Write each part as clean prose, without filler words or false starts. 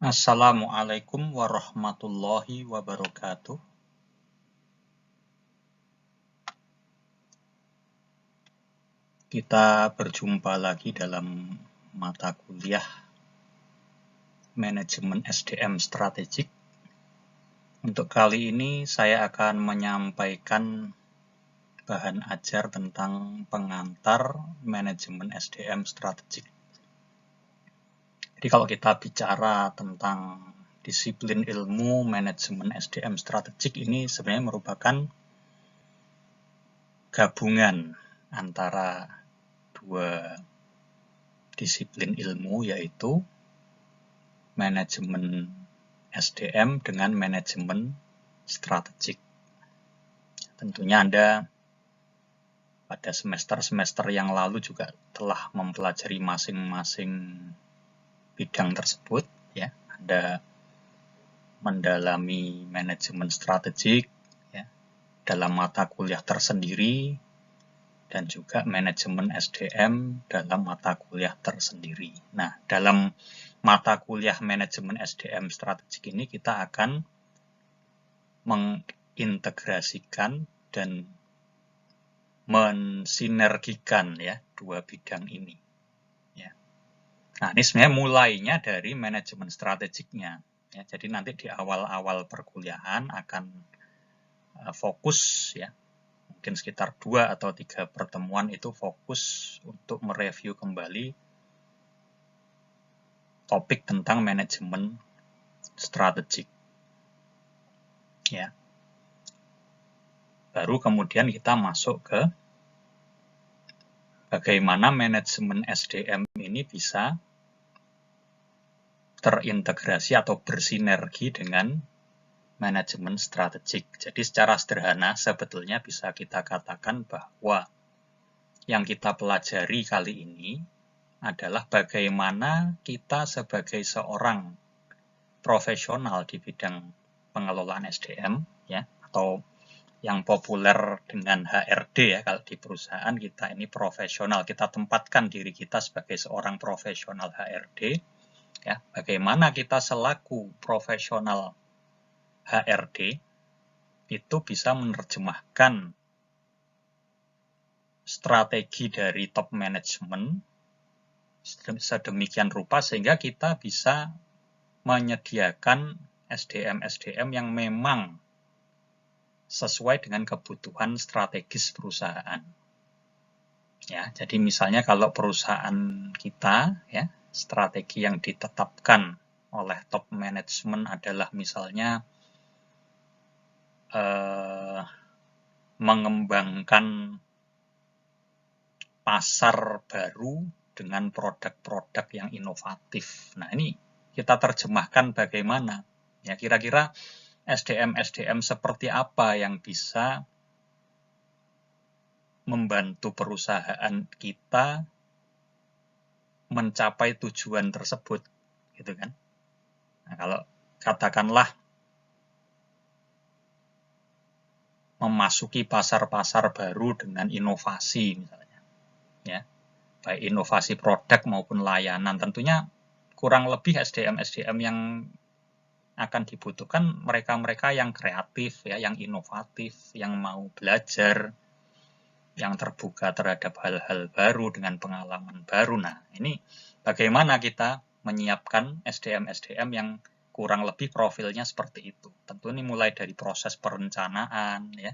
Assalamualaikum warahmatullahi wabarakatuh. Kita berjumpa lagi dalam mata kuliah Manajemen SDM Strategik. Untuk kali ini saya akan menyampaikan bahan ajar tentang pengantar Manajemen SDM Strategik. Jadi kalau kita bicara tentang disiplin ilmu Manajemen SDM Strategik ini sebenarnya merupakan gabungan antara dua disiplin ilmu, yaitu manajemen SDM dengan manajemen strategik. Tentunya Anda pada semester-semester yang lalu juga telah mempelajari masing-masing bidang tersebut, ya. Anda mendalami manajemen strategik, ya, dalam mata kuliah tersendiri, dan juga manajemen SDM dalam mata kuliah tersendiri. Nah, dalam mata kuliah manajemen SDM strategik ini kita akan mengintegrasikan dan mensinergikan, ya, dua bidang ini. Ya. Nah, ini sebenarnya mulainya dari manajemen strategiknya. Ya, jadi nanti di awal-awal perkuliahan akan fokus, ya, mungkin sekitar 2 atau 3 pertemuan itu fokus untuk mereview kembali topik tentang manajemen strategik. Ya. Baru kemudian kita masuk ke bagaimana manajemen SDM ini bisa terintegrasi atau bersinergi dengan manajemen strategik. Jadi secara sederhana sebetulnya bisa kita katakan bahwa yang kita pelajari kali ini adalah bagaimana kita sebagai seorang profesional di bidang pengelolaan SDM, ya, atau yang populer dengan HRD, ya, kalau di perusahaan kita ini profesional, kita tempatkan diri kita sebagai seorang profesional HRD, ya, bagaimana kita selaku profesional HRD itu bisa menerjemahkan strategi dari top management sedemikian rupa sehingga kita bisa menyediakan SDM yang memang sesuai dengan kebutuhan strategis perusahaan. Ya, jadi misalnya kalau perusahaan kita, ya, strategi yang ditetapkan oleh top management adalah misalnya mengembangkan pasar baru dengan produk-produk yang inovatif. Nah, ini kita terjemahkan bagaimana. Ya, kira-kira SDM seperti apa yang bisa membantu perusahaan kita mencapai tujuan tersebut, gitu kan? Nah, kalau katakanlah memasuki pasar-pasar baru dengan inovasi misalnya, ya, baik inovasi produk maupun layanan, tentunya kurang lebih SDM yang akan dibutuhkan mereka-mereka yang kreatif, ya, yang inovatif, yang mau belajar, yang terbuka terhadap hal-hal baru dengan pengalaman baru. Nah, ini bagaimana kita menyiapkan SDM yang kurang lebih profilnya seperti itu. Tentu ini mulai dari proses perencanaan, ya,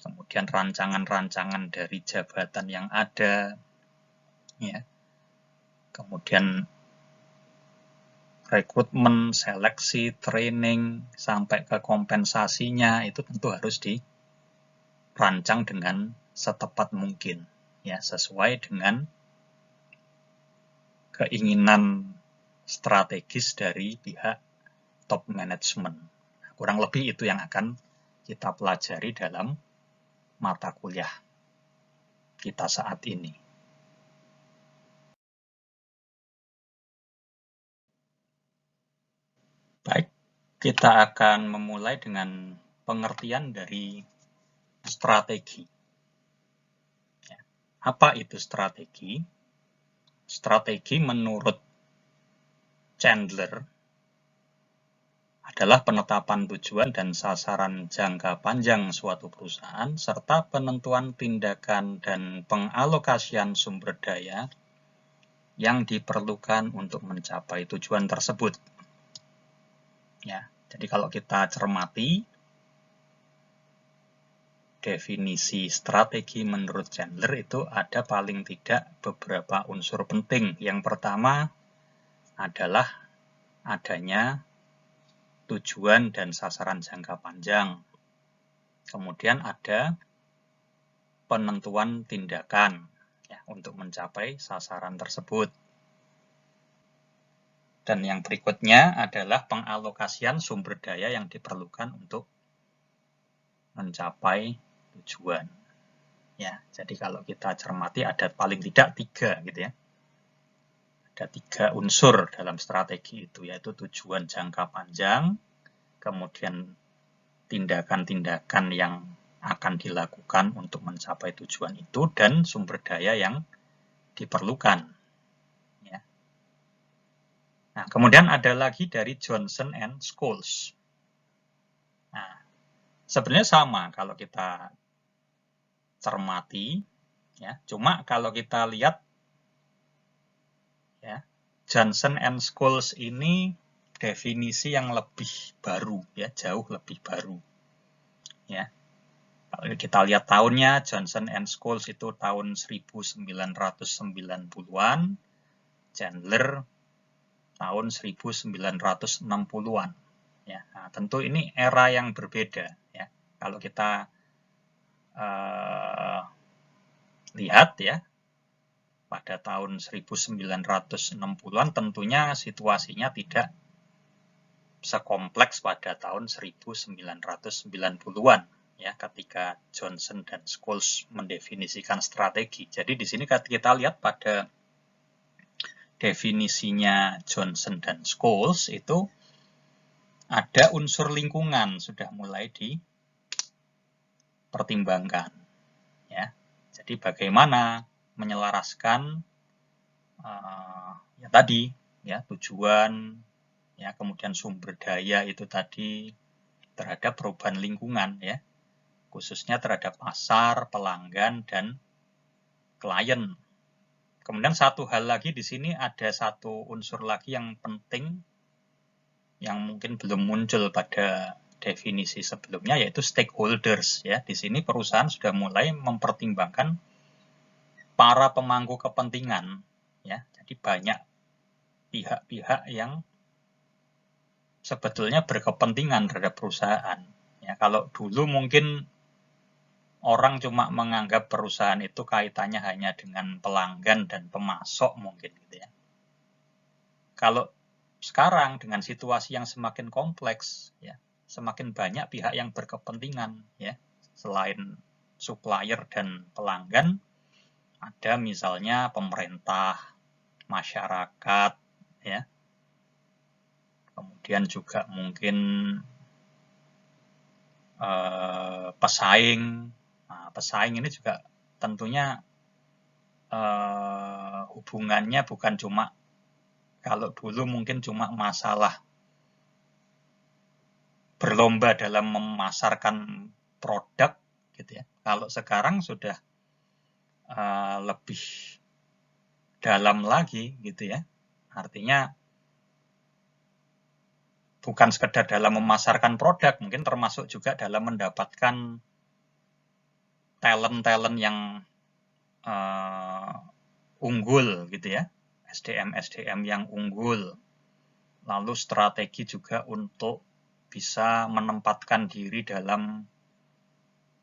kemudian rancangan-rancangan dari jabatan yang ada, ya, kemudian rekrutmen, seleksi, training, sampai ke kompensasinya, itu tentu harus dirancang dengan setepat mungkin, ya, sesuai dengan keinginan strategis dari pihak top management. Kurang lebih itu yang akan kita pelajari dalam mata kuliah kita saat ini. Baik, kita akan memulai dengan pengertian dari strategi. Apa itu strategi? Strategi menurut Chandler adalah penetapan tujuan dan sasaran jangka panjang suatu perusahaan, serta penentuan tindakan dan pengalokasian sumber daya yang diperlukan untuk mencapai tujuan tersebut. Ya, jadi kalau kita cermati, definisi strategi menurut Chandler itu ada paling tidak beberapa unsur penting. Yang pertama adalah adanya tujuan dan sasaran jangka panjang. Kemudian ada penentuan tindakan ya, untuk mencapai sasaran tersebut. Dan yang berikutnya adalah pengalokasian sumber daya yang diperlukan untuk mencapai tujuan. Ya, jadi kalau kita cermati ada paling tidak 3 gitu ya. Ada 3 unsur dalam strategi itu, yaitu tujuan jangka panjang, kemudian tindakan-tindakan yang akan dilakukan untuk mencapai tujuan itu, dan sumber daya yang diperlukan. Ya. Nah, kemudian ada lagi dari Johnson and Scholes. Nah, sebenarnya sama kalau kita cermati, ya. Cuma kalau kita lihat, ya, Johnson and Scholes ini definisi yang lebih baru, ya, jauh lebih baru. Ya. Kalau kita lihat tahunnya, Johnson and Scholes itu tahun 1990-an, Chandler tahun 1960-an. Ya, nah, tentu ini era yang berbeda. Ya. Kalau kita lihat ya, pada tahun 1960-an tentunya situasinya tidak sekompleks pada tahun 1990-an ya, ketika Johnson dan Scholes mendefinisikan strategi. Jadi di sini kita lihat pada definisinya Johnson dan Scholes itu ada unsur lingkungan sudah mulai dipertimbangkan ya. Jadi bagaimana menyelaraskan ya tadi ya, tujuan ya, kemudian sumber daya itu tadi terhadap perubahan lingkungan ya, khususnya terhadap pasar, pelanggan, dan klien. Kemudian satu hal lagi di sini, ada satu unsur lagi yang penting yang mungkin belum muncul pada definisi sebelumnya, yaitu stakeholders ya. Di sini perusahaan sudah mulai mempertimbangkan para pemangku kepentingan ya. Jadi banyak pihak-pihak yang sebetulnya berkepentingan terhadap perusahaan. Ya, kalau dulu mungkin orang cuma menganggap perusahaan itu kaitannya hanya dengan pelanggan dan pemasok mungkin gitu ya. Kalau sekarang dengan situasi yang semakin kompleks ya, semakin banyak pihak yang berkepentingan ya. Selain supplier dan pelanggan, ada misalnya pemerintah, masyarakat ya. Kemudian juga mungkin pesaing. Nah, pesaing ini juga tentunya hubungannya bukan cuma, kalau dulu mungkin cuma masalah berlomba dalam memasarkan produk gitu ya. Kalau sekarang sudah lebih dalam lagi gitu ya. Artinya bukan sekedar dalam memasarkan produk, mungkin termasuk juga dalam mendapatkan talent-talent yang unggul gitu ya, SDM yang unggul, lalu strategi juga untuk bisa menempatkan diri dalam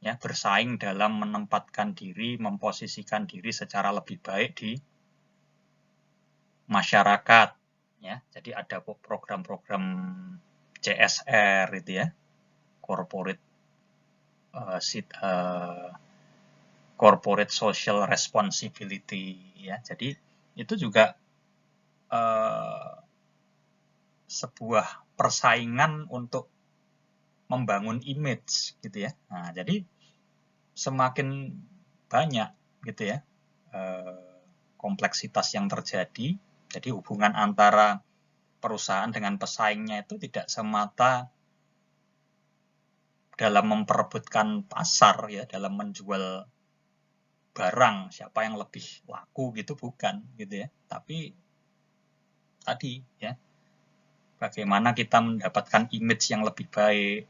ya, bersaing dalam menempatkan diri, memposisikan diri secara lebih baik di masyarakat ya. Jadi ada program-program CSR itu ya, corporate social responsibility ya. Jadi itu juga sebuah persaingan untuk membangun image gitu ya. Nah, jadi semakin banyak gitu ya kompleksitas yang terjadi. Jadi hubungan antara perusahaan dengan pesaingnya itu tidak semata dalam memperebutkan pasar ya, dalam menjual barang siapa yang lebih laku gitu, bukan gitu ya, tapi tadi ya, bagaimana kita mendapatkan image yang lebih baik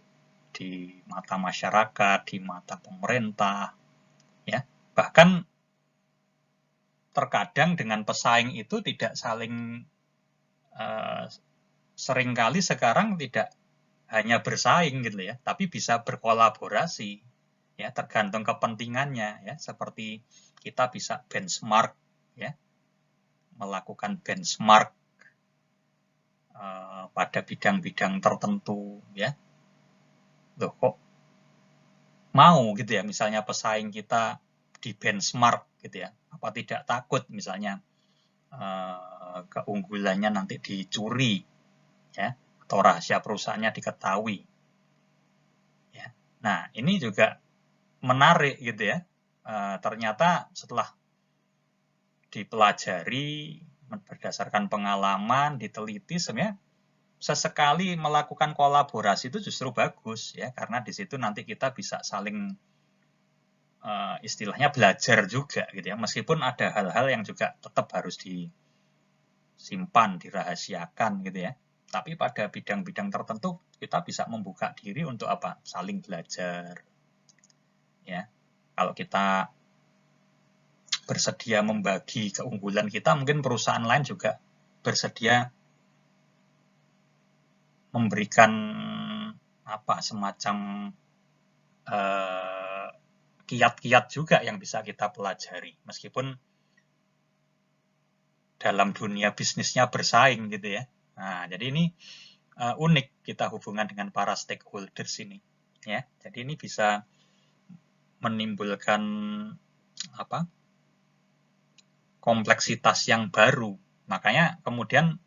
di mata masyarakat, di mata pemerintah ya. Bahkan terkadang dengan pesaing itu tidak saling seringkali sekarang tidak hanya bersaing gitu ya, tapi bisa berkolaborasi ya, tergantung kepentingannya ya, seperti kita bisa benchmark ya, melakukan benchmark pada bidang-bidang tertentu ya. Loh kok mau gitu ya, misalnya pesaing kita di benchmark gitu ya, apa tidak takut misalnya keunggulannya nanti dicuri ya, atau rahasia perusahaannya diketahui ya. Nah ini juga menarik gitu ya, ternyata setelah dipelajari berdasarkan pengalaman, diteliti, sebenarnya sesekali melakukan kolaborasi itu justru bagus ya, karena di situ nanti kita bisa saling istilahnya belajar juga gitu ya, meskipun ada hal-hal yang juga tetap harus disimpan, dirahasiakan gitu ya. Tapi pada bidang-bidang tertentu kita bisa membuka diri untuk apa? Saling belajar. Ya. Kalau kita bersedia membagi keunggulan kita, mungkin perusahaan lain juga bersedia memberikan apa semacam kiat-kiat juga yang bisa kita pelajari, meskipun dalam dunia bisnisnya bersaing gitu ya. Nah, jadi ini unik kita hubungan dengan para stakeholders ini ya. Jadi ini bisa menimbulkan apa? Kompleksitas yang baru. Makanya kemudian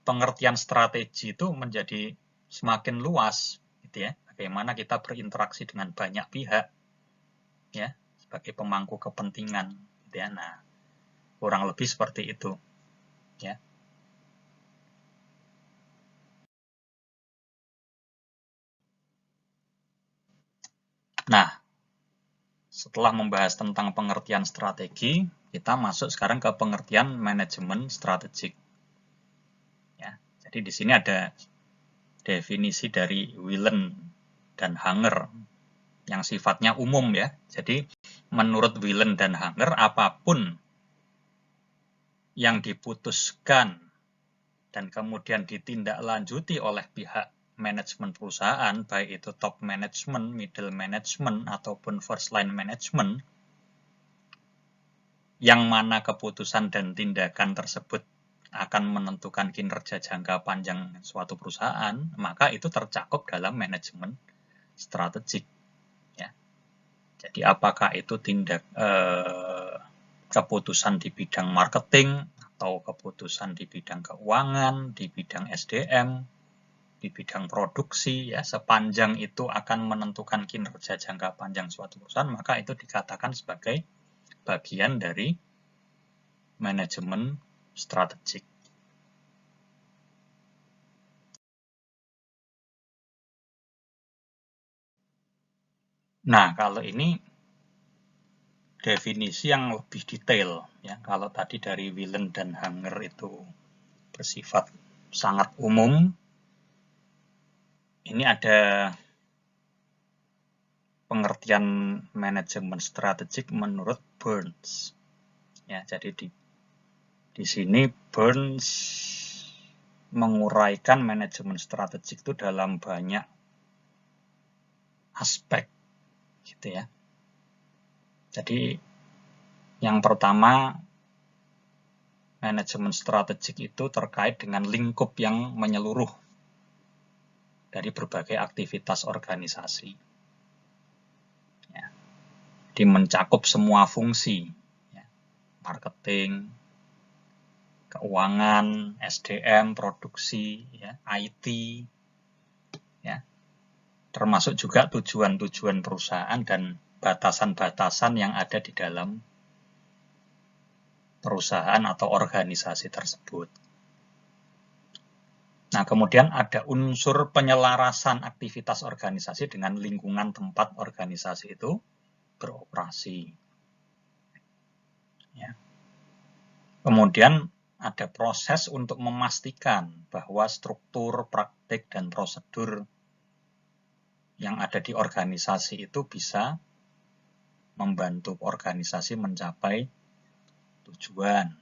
pengertian strategi itu menjadi semakin luas gitu ya. Bagaimana kita berinteraksi dengan banyak pihak ya, sebagai pemangku kepentingan gitu ya. Nah, kurang lebih seperti itu ya. Nah, setelah membahas tentang pengertian strategi, kita masuk sekarang ke pengertian manajemen strategik. Ya, jadi di sini ada definisi dari Whelan dan Hanger yang sifatnya umum ya. Jadi menurut Whelan dan Hanger, apapun yang diputuskan dan kemudian ditindaklanjuti oleh pihak manajemen perusahaan, baik itu top management, middle management, ataupun first line management, yang mana keputusan dan tindakan tersebut akan menentukan kinerja jangka panjang suatu perusahaan, maka itu tercakup dalam manajemen strategik. Ya. Jadi apakah itu keputusan di bidang marketing, atau keputusan di bidang keuangan, di bidang SDM, di bidang produksi, ya, sepanjang itu akan menentukan kinerja jangka panjang suatu perusahaan, maka itu dikatakan sebagai bagian dari manajemen strategik. Nah, kalau ini definisi yang lebih detail ya. Kalau tadi dari Whelan dan Hanger itu bersifat sangat umum, ini ada pengertian manajemen strategik menurut Burns. Ya, jadi di sini Burns menguraikan manajemen strategik itu dalam banyak aspek gitu ya. Jadi yang pertama, manajemen strategik itu terkait dengan lingkup yang menyeluruh dari berbagai aktivitas organisasi. Ya. Jadi mencakup semua fungsi, ya. Marketing, keuangan, SDM, produksi, ya, IT, ya. Termasuk juga tujuan-tujuan perusahaan dan batasan-batasan yang ada di dalam perusahaan atau organisasi tersebut. Nah, kemudian ada unsur penyelarasan aktivitas organisasi dengan lingkungan tempat organisasi itu beroperasi. Ya. Kemudian ada proses untuk memastikan bahwa struktur, praktik, dan prosedur yang ada di organisasi itu bisa membantu organisasi mencapai tujuan.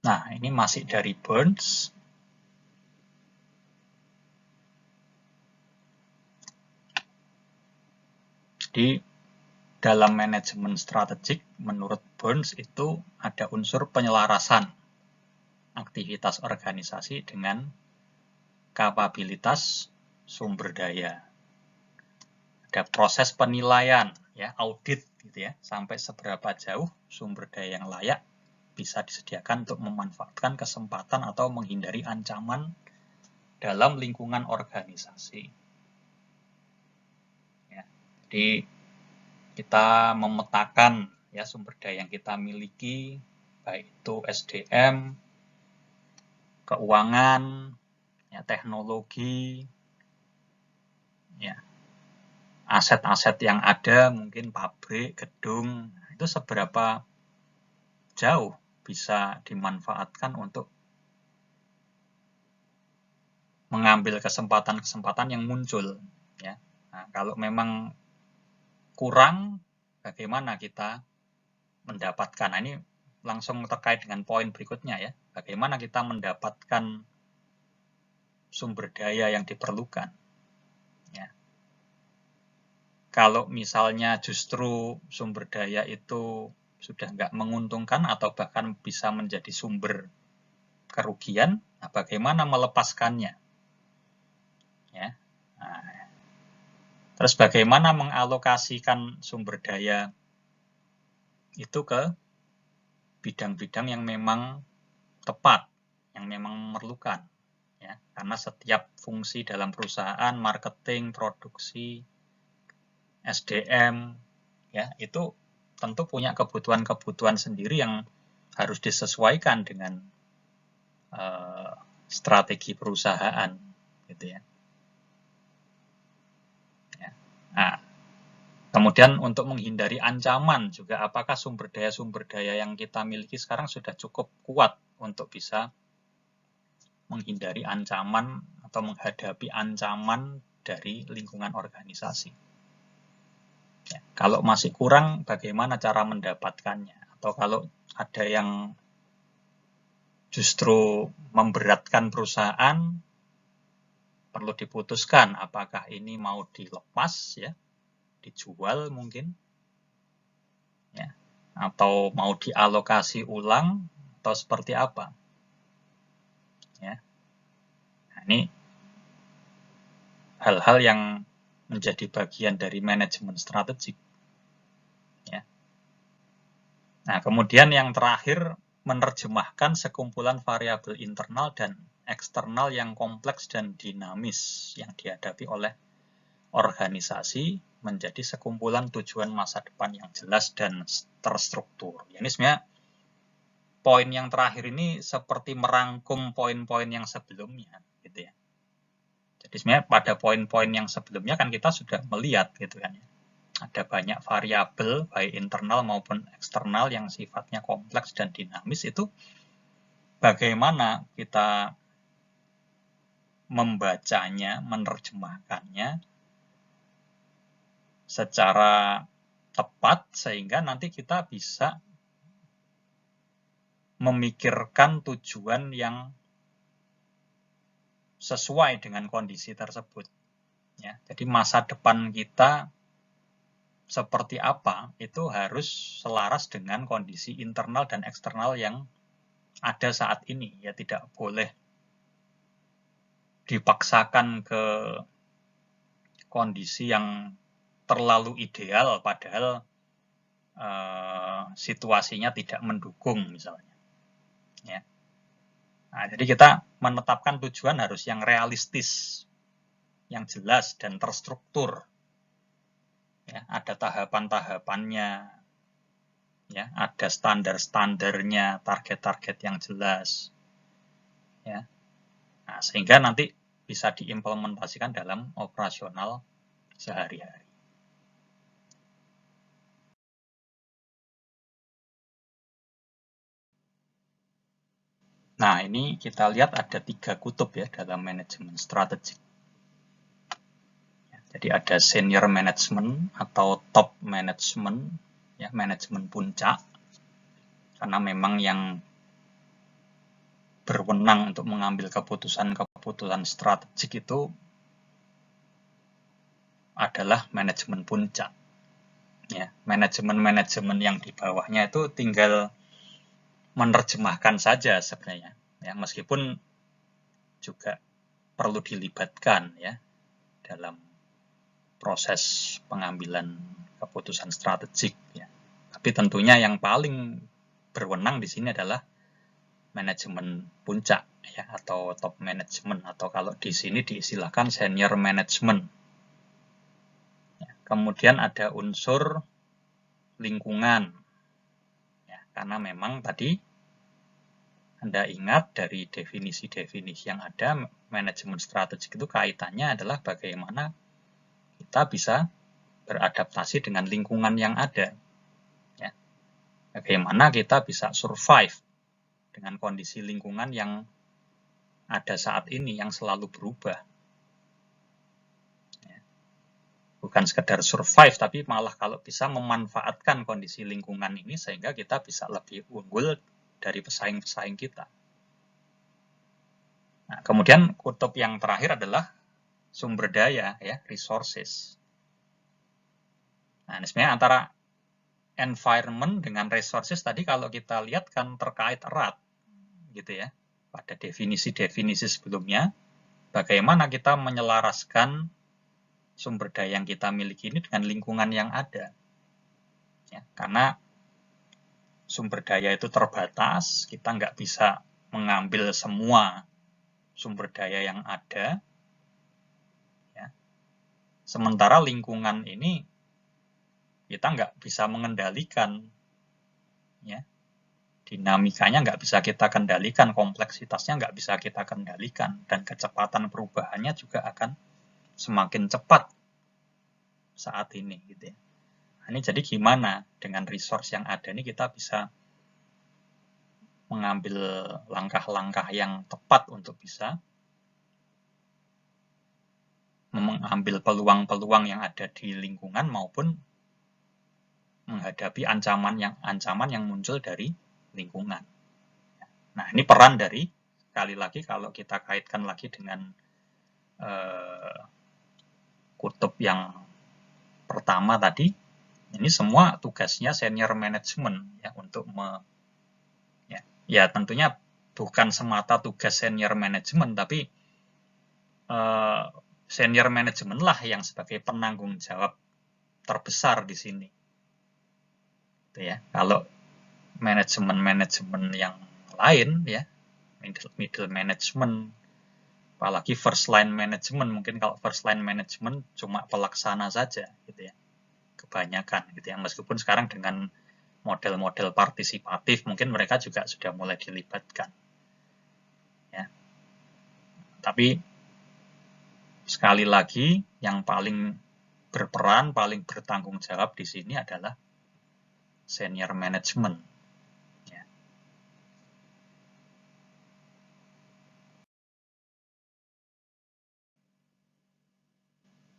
Nah, ini masih dari Burns. Jadi, dalam manajemen strategik, menurut Burns itu ada unsur penyelarasan aktivitas organisasi dengan kapabilitas sumber daya. Ada proses penilaian, ya, audit gitu ya, sampai seberapa jauh sumber daya yang layak bisa disediakan untuk memanfaatkan kesempatan atau menghindari ancaman dalam lingkungan organisasi. Ya, jadi kita memetakan ya sumber daya yang kita miliki, baik itu SDM, keuangan, ya, teknologi, ya, aset-aset yang ada, mungkin pabrik, gedung, itu seberapa jauh bisa dimanfaatkan untuk mengambil kesempatan-kesempatan yang muncul. Ya. Nah, kalau memang kurang, bagaimana kita mendapatkan? Nah, ini langsung terkait dengan poin berikutnya ya. Bagaimana kita mendapatkan sumber daya yang diperlukan? Ya. Kalau misalnya justru sumber daya itu sudah nggak menguntungkan atau bahkan bisa menjadi sumber kerugian, nah bagaimana melepaskannya? Ya. Nah, terus bagaimana mengalokasikan sumber daya itu ke bidang-bidang yang memang tepat, yang memang memerlukan. Ya, karena setiap fungsi dalam perusahaan, marketing, produksi, SDM, ya itu tentu punya kebutuhan-kebutuhan sendiri yang harus disesuaikan dengan strategi perusahaan, gitu ya. Nah, kemudian untuk menghindari ancaman juga, apakah sumber daya yang kita miliki sekarang sudah cukup kuat untuk bisa menghindari ancaman atau menghadapi ancaman dari lingkungan organisasi. Ya, kalau masih kurang, bagaimana cara mendapatkannya? Atau kalau ada yang justru memberatkan perusahaan, perlu diputuskan apakah ini mau dilepas, ya, dijual mungkin, ya, atau mau dialokasi ulang, atau seperti apa. Ya. Nah, ini hal-hal yang menjadi bagian dari manajemen strategik. Ya. Nah, kemudian yang terakhir, menerjemahkan sekumpulan variabel internal dan eksternal yang kompleks dan dinamis yang dihadapi oleh organisasi menjadi sekumpulan tujuan masa depan yang jelas dan terstruktur. Ini sebenarnya poin yang terakhir ini seperti merangkum poin-poin yang sebelumnya, gitu ya. Jadi sebenarnya pada poin-poin yang sebelumnya kan kita sudah melihat, gitu kan ya. Ada banyak variabel, baik internal maupun eksternal yang sifatnya kompleks dan dinamis, itu bagaimana kita membacanya, menerjemahkannya secara tepat sehingga nanti kita bisa memikirkan tujuan yang sesuai dengan kondisi tersebut. Ya, jadi masa depan kita seperti apa itu harus selaras dengan kondisi internal dan eksternal yang ada saat ini. Ya, tidak boleh dipaksakan ke kondisi yang terlalu ideal padahal situasinya tidak mendukung misalnya. Ya. Nah, jadi kita menetapkan tujuan harus yang realistis, yang jelas dan terstruktur. Ya, ada tahapan-tahapannya. ya, ada standar-standarnya, target-target yang jelas, ya. Nah, sehingga nanti bisa diimplementasikan dalam operasional sehari-hari. Nah, ini kita lihat ada 3 kutub ya dalam manajemen strategik. Jadi ada senior management atau top management, ya, manajemen puncak, karena memang yang berwenang untuk mengambil keputusan-keputusan strategik itu adalah manajemen puncak. Ya, manajemen-manajemen yang di bawahnya itu tinggal menerjemahkan saja sebenarnya, ya, meskipun juga perlu dilibatkan ya dalam proses pengambilan keputusan strategik ya. Tapi tentunya yang paling berwenang di sini adalah manajemen puncak ya, atau top management, atau kalau di sini diistilahkan senior management. Ya, kemudian ada unsur lingkungan ya, karena memang tadi Anda ingat dari definisi-definisi yang ada, manajemen strategik itu kaitannya adalah bagaimana kita bisa beradaptasi dengan lingkungan yang ada. Ya. Bagaimana kita bisa survive dengan kondisi lingkungan yang ada saat ini, yang selalu berubah. Ya. Bukan sekedar survive, tapi malah kalau bisa memanfaatkan kondisi lingkungan ini sehingga kita bisa lebih unggul dari pesaing-pesaing kita. Nah, kemudian kutub yang terakhir adalah sumber daya, ya, resources. Nah, ini sebenarnya antara environment dengan resources tadi kalau kita lihat kan terkait erat, gitu ya. Pada definisi-definisi sebelumnya, bagaimana kita menyelaraskan sumber daya yang kita miliki ini dengan lingkungan yang ada. Ya, karena sumber daya itu terbatas, kita nggak bisa mengambil semua sumber daya yang ada. Ya. Sementara lingkungan ini kita nggak bisa mengendalikan, ya, dinamikanya nggak bisa kita kendalikan, kompleksitasnya nggak bisa kita kendalikan, dan kecepatan perubahannya juga akan semakin cepat saat ini, gitu ya. Nah, ini jadi gimana dengan resource yang ada ini kita bisa mengambil langkah-langkah yang tepat untuk bisa mengambil peluang-peluang yang ada di lingkungan maupun menghadapi ancaman yang muncul dari lingkungan. Nah, ini peran dari, sekali lagi kalau kita kaitkan lagi dengan kutub yang pertama tadi, ini semua tugasnya senior management ya untuk ya tentunya bukan semata tugas senior management, tapi senior management lah yang sebagai penanggung jawab terbesar di sini. Ya, kalau manajemen yang lain ya, middle management, apalagi first line management, mungkin kalau first line management cuma pelaksana saja gitu ya, kebanyakan gitu ya, meskipun sekarang dengan model-model partisipatif mungkin mereka juga sudah mulai dilibatkan ya. Tapi sekali lagi yang paling berperan, paling bertanggung jawab di sini adalah senior management. Ya.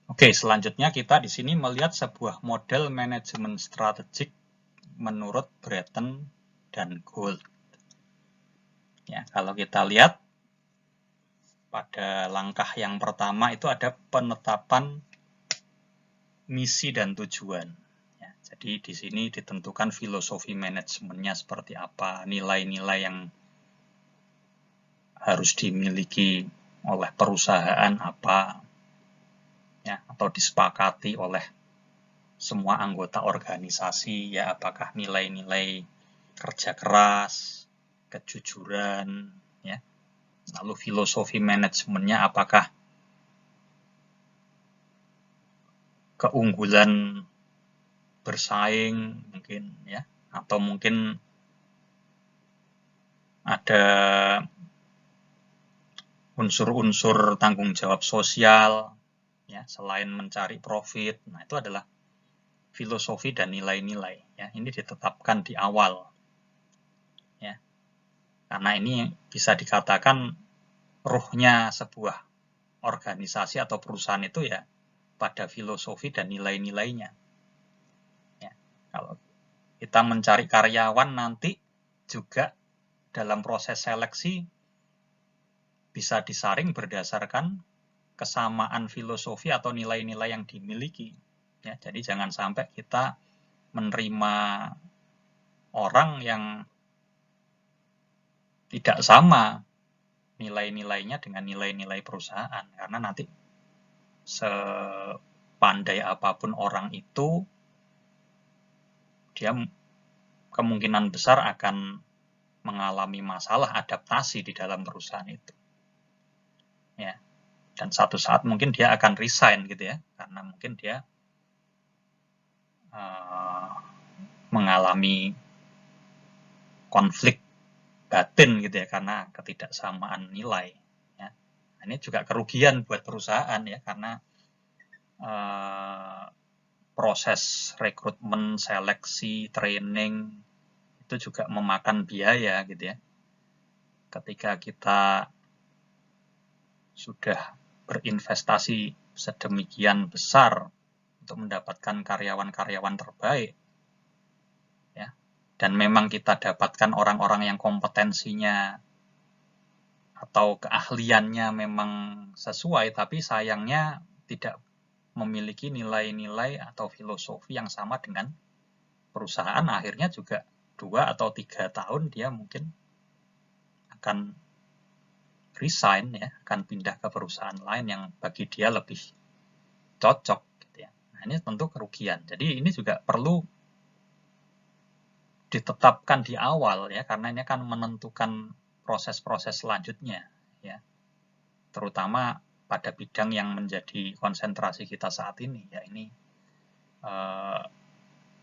Oke, selanjutnya kita di sini melihat sebuah model manajemen strategik menurut Breton dan Gould. Ya, kalau kita lihat pada langkah yang pertama itu ada penetapan misi dan tujuan. Ya, jadi di sini ditentukan filosofi manajemennya seperti apa, nilai-nilai yang harus dimiliki oleh perusahaan apa, ya, atau disepakati oleh semua anggota organisasi, ya, apakah nilai-nilai kerja keras, kejujuran, ya, lalu filosofi manajemennya apakah keunggulan bersaing mungkin ya, atau mungkin ada unsur-unsur tanggung jawab sosial, ya, selain mencari profit. Nah, itu adalah filosofi dan nilai-nilai. Ya, ini ditetapkan di awal. Ya, karena ini bisa dikatakan ruhnya sebuah organisasi atau perusahaan itu ya pada filosofi dan nilai-nilainya. Ya, kalau kita mencari karyawan nanti juga dalam proses seleksi bisa disaring berdasarkan kesamaan filosofi atau nilai-nilai yang dimiliki. Ya, jadi jangan sampai kita menerima orang yang tidak sama nilai-nilainya dengan nilai-nilai perusahaan, karena nanti sepandai apapun orang itu, dia kemungkinan besar akan mengalami masalah adaptasi di dalam perusahaan itu. Ya, dan satu saat mungkin dia akan resign gitu ya, karena mungkin dia mengalami konflik batin gitu ya, karena ketidaksamaan nilai. Ya. Ini juga kerugian buat perusahaan ya, karena proses rekrutmen, seleksi, training itu juga memakan biaya gitu ya. Ketika kita sudah berinvestasi sedemikian besar untuk mendapatkan karyawan-karyawan terbaik, ya, dan memang kita dapatkan orang-orang yang kompetensinya atau keahliannya memang sesuai, tapi sayangnya tidak memiliki nilai-nilai atau filosofi yang sama dengan perusahaan, akhirnya juga 2 atau 3 tahun dia mungkin akan resign ya, akan pindah ke perusahaan lain yang bagi dia lebih cocok gitu ya. Nah, ini tentu kerugian. Jadi ini juga perlu ditetapkan di awal ya, karena ini akan menentukan proses-proses selanjutnya ya. Terutama pada bidang yang menjadi konsentrasi kita saat ini, ya ini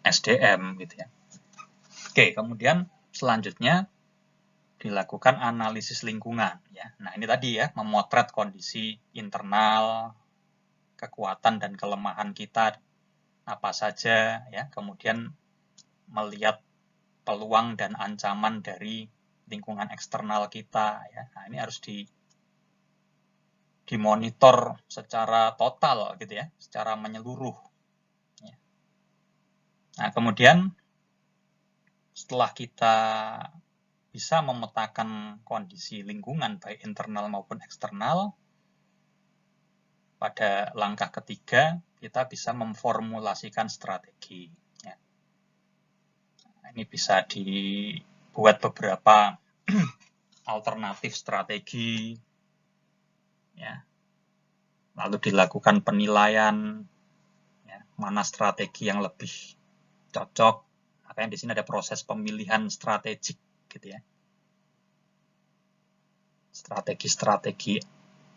SDM gitu ya. Oke, kemudian selanjutnya dilakukan analisis lingkungan ya. Nah, ini tadi ya, memotret kondisi internal, kekuatan dan kelemahan kita apa saja ya, kemudian melihat peluang dan ancaman dari lingkungan eksternal kita ya. Nah, ini harus dimonitor secara total gitu ya, secara menyeluruh. Ya. Nah, kemudian setelah kita bisa memetakan kondisi lingkungan baik internal maupun eksternal, pada langkah ketiga kita bisa memformulasikan strategi. Ya. Nah, ini bisa dibuat beberapa alternatif strategi, ya. Lalu dilakukan penilaian, ya, mana strategi yang lebih cocok. Makanya di sini ada proses pemilihan strategik gitu ya. Strategi-strategi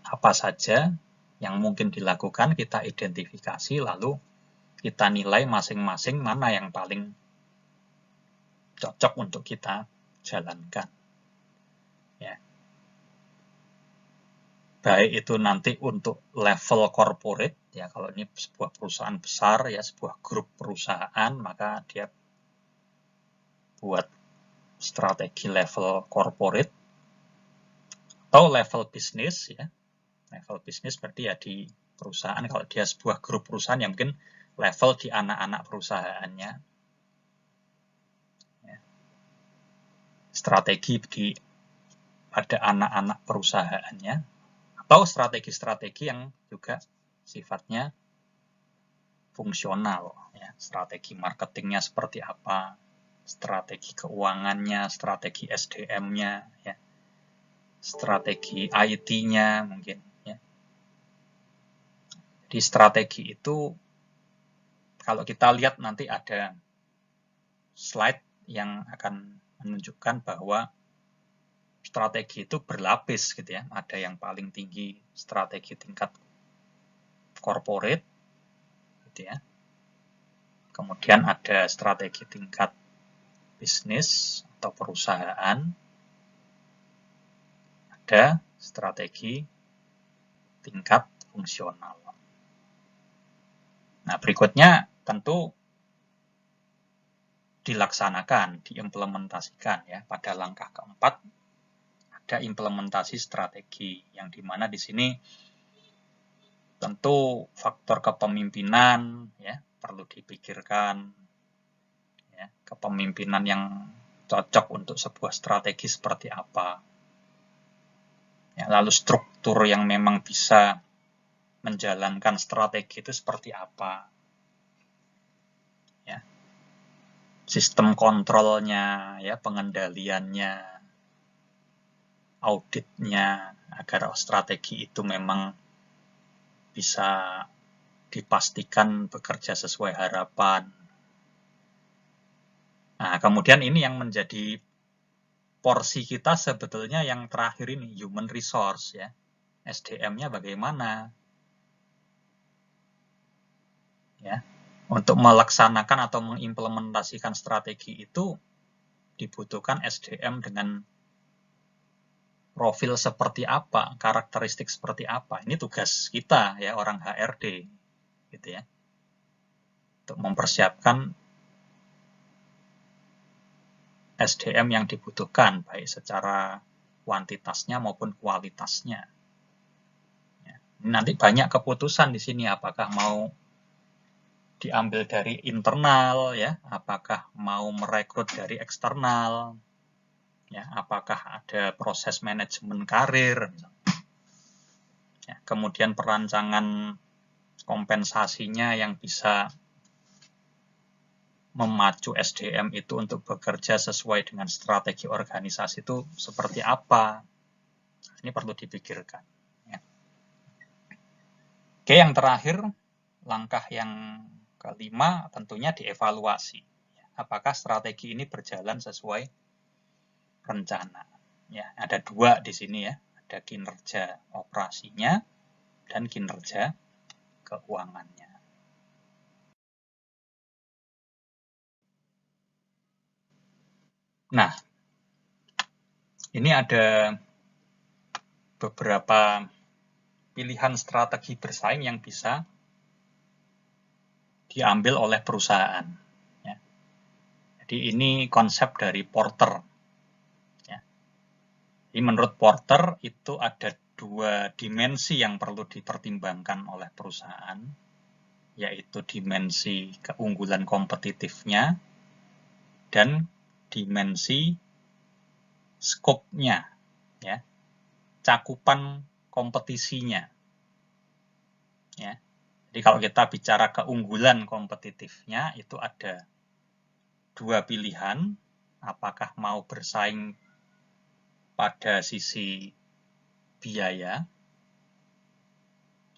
apa saja yang mungkin dilakukan, kita identifikasi, lalu kita nilai masing-masing mana yang paling cocok untuk kita jalankan. Ya. Baik itu nanti untuk level corporate, ya kalau ini sebuah perusahaan besar, ya sebuah grup perusahaan, maka dia buat strategi level corporate, atau level bisnis ya. Level bisnis berarti ya di perusahaan, kalau dia sebuah grup perusahaan yang mungkin level di anak-anak perusahaannya. Ya. Strategi pada anak-anak perusahaannya, atau strategi-strategi yang juga sifatnya fungsional. Ya. Strategi marketingnya seperti apa, strategi keuangannya, strategi SDM-nya, ya. Strategi IT-nya mungkin. Ya. Di strategi itu, kalau kita lihat nanti ada slide yang akan menunjukkan bahwa strategi itu berlapis gitu ya. Ada yang paling tinggi strategi tingkat corporate gitu ya. Kemudian ada strategi tingkat bisnis atau perusahaan, ada strategi tingkat fungsional. Nah, berikutnya tentu dilaksanakan, diimplementasikan ya. Pada langkah keempat ada implementasi strategi, yang dimana di sini tentu faktor kepemimpinan ya perlu dipikirkan ya, kepemimpinan yang cocok untuk sebuah strategi seperti apa. Ya, lalu struktur yang memang bisa menjalankan strategi itu seperti apa. Ya. Sistem kontrolnya, ya, pengendaliannya, auditnya, agar strategi itu memang bisa dipastikan bekerja sesuai harapan. Nah, kemudian ini yang menjadi porsi kita sebetulnya yang terakhir ini, human resource ya. SDM-nya bagaimana? Ya. Untuk melaksanakan atau mengimplementasikan strategi itu dibutuhkan SDM dengan profil seperti apa, karakteristik seperti apa. Ini tugas kita ya, orang HRD gitu ya. Untuk mempersiapkan SDM yang dibutuhkan baik secara kuantitasnya maupun kualitasnya. Ya. Nanti banyak keputusan di sini, apakah mau diambil dari internal ya, apakah mau merekrut dari eksternal. Ya, apakah ada proses manajemen karir, ya, kemudian perancangan kompensasinya yang bisa memacu SDM itu untuk bekerja sesuai dengan strategi organisasi itu seperti apa. Ini perlu dipikirkan. Ya. Oke, yang terakhir, langkah yang kelima tentunya dievaluasi. Apakah strategi ini berjalan sesuai rencana. Ya, ada dua di sini ya, ada kinerja operasinya dan kinerja keuangannya. Nah, ini ada beberapa pilihan strategi bersaing yang bisa diambil oleh perusahaan. Ya. Jadi ini konsep dari Porter. Ya. Jadi menurut Porter itu ada dua dimensi yang perlu dipertimbangkan oleh perusahaan, yaitu dimensi keunggulan kompetitifnya dan dimensi skopnya, ya, cakupan kompetisinya. Ya. Jadi kalau kita bicara keunggulan kompetitifnya, itu ada dua pilihan, apakah mau bersaing pada sisi biaya,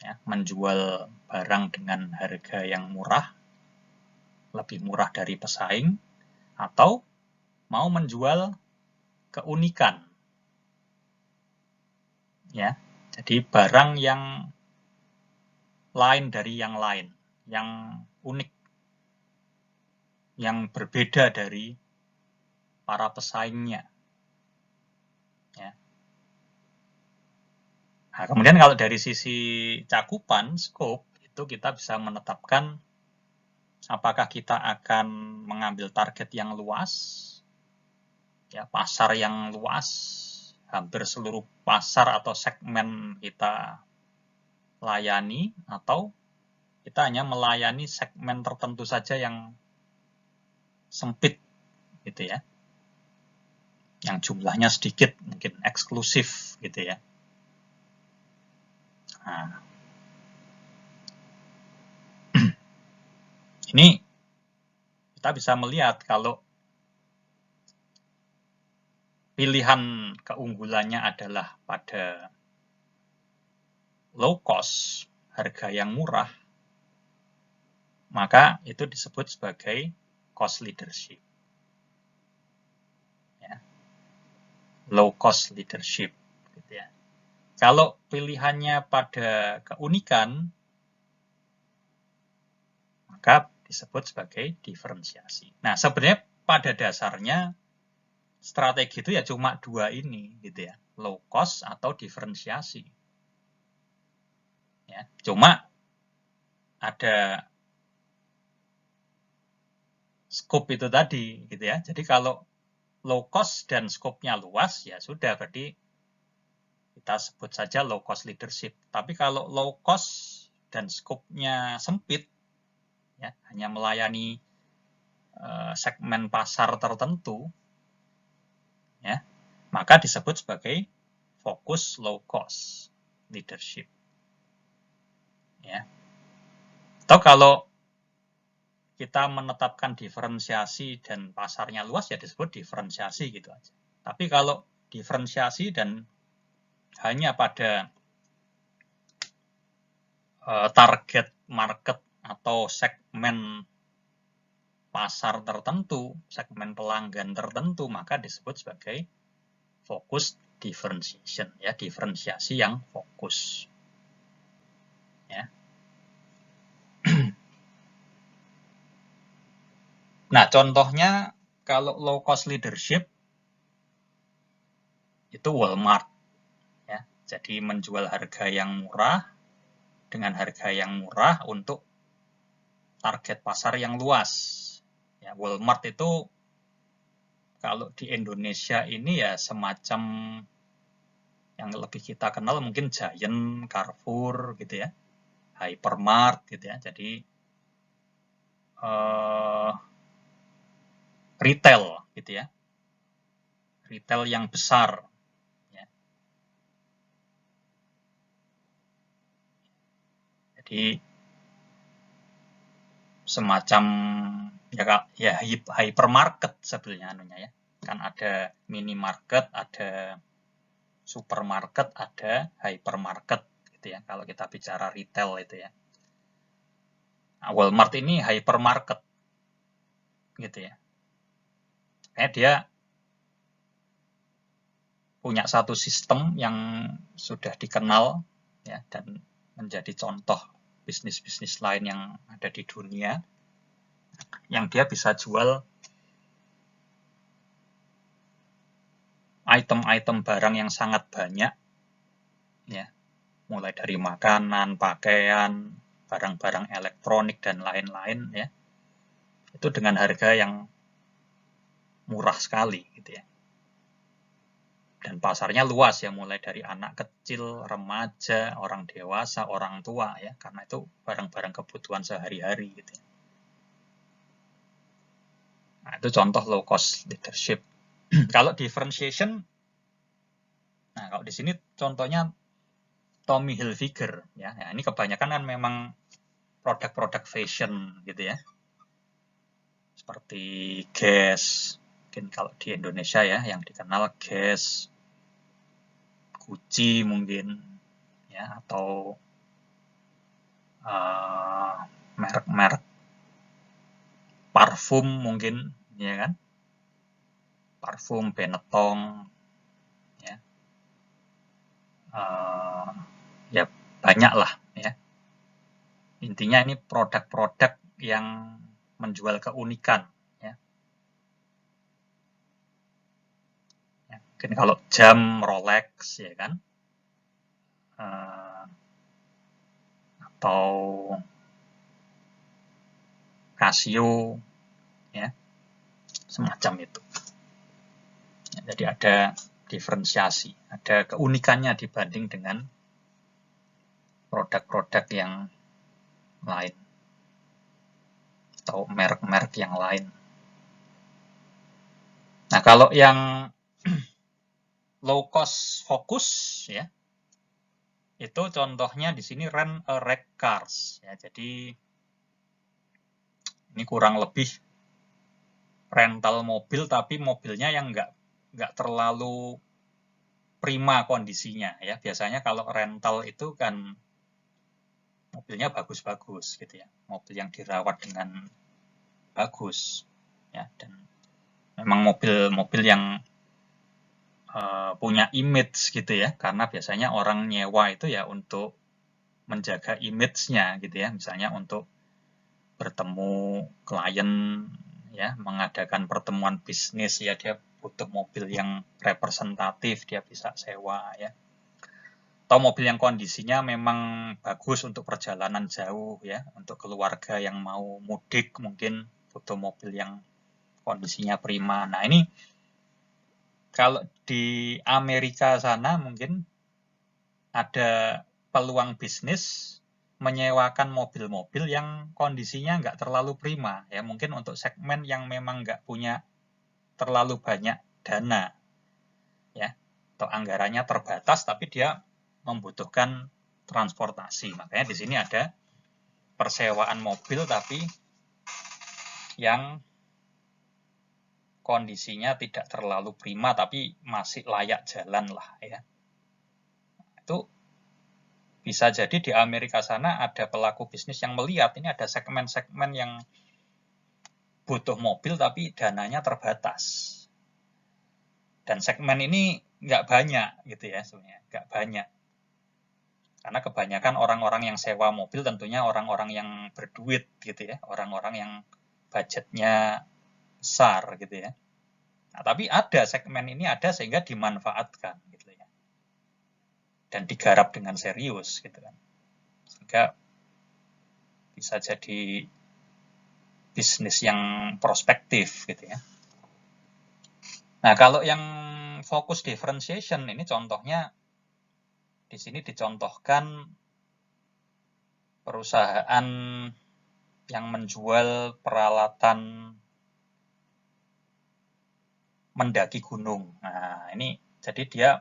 ya, menjual barang dengan harga yang murah, lebih murah dari pesaing, atau mau menjual keunikan. Ya, jadi barang yang lain dari yang lain, yang unik, yang berbeda dari para pesaingnya. Ya. Nah, kemudian kalau dari sisi cakupan, scope, itu kita bisa menetapkan apakah kita akan mengambil target yang luas, ya, pasar yang luas, hampir seluruh pasar atau segmen kita layani, atau kita hanya melayani segmen tertentu saja yang sempit, gitu ya, yang jumlahnya sedikit, mungkin eksklusif, gitu ya. Nah, ini kita bisa melihat kalau pilihan keunggulannya adalah pada low cost, harga yang murah, maka itu disebut sebagai cost leadership. Ya. Low cost leadership. Gitu ya. Kalau pilihannya pada keunikan, maka disebut sebagai diferensiasi. Nah, sebenarnya pada dasarnya strategi itu ya cuma dua ini gitu ya, low cost atau diferensiasi. Ya, cuma ada scope itu tadi gitu ya. Jadi kalau low cost dan scope-nya luas ya sudah, berarti kita sebut saja low cost leadership. Tapi kalau low cost dan scope-nya sempit, ya, hanya melayani segmen pasar tertentu, ya, maka disebut sebagai fokus low cost leadership. Ya. Atau kalau kita menetapkan diferensiasi dan pasarnya luas ya disebut diferensiasi gitu aja. Tapi kalau diferensiasi dan hanya pada target market atau segmen pasar tertentu, segmen pelanggan tertentu, maka disebut sebagai focus differentiation, ya, diferensiasi yang fokus. Ya. Nah, contohnya kalau low cost leadership itu Walmart, ya. Jadi menjual harga yang murah dengan harga yang murah untuk target pasar yang luas. Ya, Walmart itu kalau di Indonesia ini ya semacam yang lebih kita kenal mungkin Giant, Carrefour gitu ya, Hypermart gitu ya. Jadi retail gitu ya, retail yang besar. Ya. Jadi semacam ya hypermarket sebenarnya anunya ya. Kan ada minimarket, ada supermarket, ada hypermarket gitu ya. Kalau kita bicara retail itu ya. Nah, Walmart ini hypermarket gitu ya. Dia punya satu sistem yang sudah dikenal ya dan menjadi contoh bisnis-bisnis lain yang ada di dunia, yang dia bisa jual item-item barang yang sangat banyak, ya, mulai dari makanan, pakaian, barang-barang elektronik dan lain-lain, ya, itu dengan harga yang murah sekali, gitu ya. Dan pasarnya luas ya, mulai dari anak kecil, remaja, orang dewasa, orang tua, ya, karena itu barang-barang kebutuhan sehari-hari, gitu ya. Nah, itu contoh low cost leadership. Kalau differentiation, nah kalau di sini contohnya Tommy Hilfiger, ya. Nah, ini kebanyakan kan memang produk-produk fashion gitu ya. Seperti Guess, mungkin kalau di Indonesia ya yang dikenal Guess, Gucci mungkin ya, atau merek-merek parfum mungkin ya kan, parfum Benetton ya, ya banyak lah ya. Intinya ini produk-produk yang menjual keunikan ya. Mungkin kalau jam Rolex ya kan, atau Casio ya, semacam itu. Ya, jadi ada diferensiasi, ada keunikannya dibanding dengan produk-produk yang lain atau merek-merek yang lain. Nah, kalau yang low cost fokus ya, itu contohnya di sini rent a wreck cars ya. Jadi ini kurang lebih rental mobil, tapi mobilnya yang nggak terlalu prima kondisinya ya. Biasanya kalau rental itu kan mobilnya bagus-bagus gitu ya, mobil yang dirawat dengan bagus ya, dan memang mobil-mobil yang punya image gitu ya, karena biasanya orang nyewa itu ya untuk menjaga image-nya gitu ya, misalnya untuk bertemu klien ya, mengadakan pertemuan bisnis, ya dia butuh mobil yang representatif, dia bisa sewa, ya. Atau mobil yang kondisinya memang bagus untuk perjalanan jauh, ya, untuk keluarga yang mau mudik mungkin butuh mobil yang kondisinya prima. Nah, ini kalau di Amerika sana mungkin ada peluang bisnis menyewakan mobil-mobil yang kondisinya nggak terlalu prima, ya mungkin untuk segmen yang memang nggak punya terlalu banyak dana, ya, atau anggarannya terbatas, tapi dia membutuhkan transportasi. Makanya di sini ada persewaan mobil tapi yang kondisinya tidak terlalu prima, tapi masih layak jalan lah, ya. Itu bisa jadi di Amerika sana ada pelaku bisnis yang melihat ini ada segmen-segmen yang butuh mobil tapi dananya terbatas. Dan segmen ini nggak banyak gitu ya sebenarnya, nggak banyak. Karena kebanyakan orang-orang yang sewa mobil tentunya orang-orang yang berduit gitu ya, orang-orang yang budgetnya besar gitu ya. Nah, tapi ada segmen ini ada sehingga dimanfaatkan gitu ya. Dan digarap dengan serius gitu kan. Sehingga bisa jadi bisnis yang prospektif gitu ya. Nah, kalau yang focus differentiation ini contohnya di sini dicontohkan perusahaan yang menjual peralatan mendaki gunung. Nah, ini jadi dia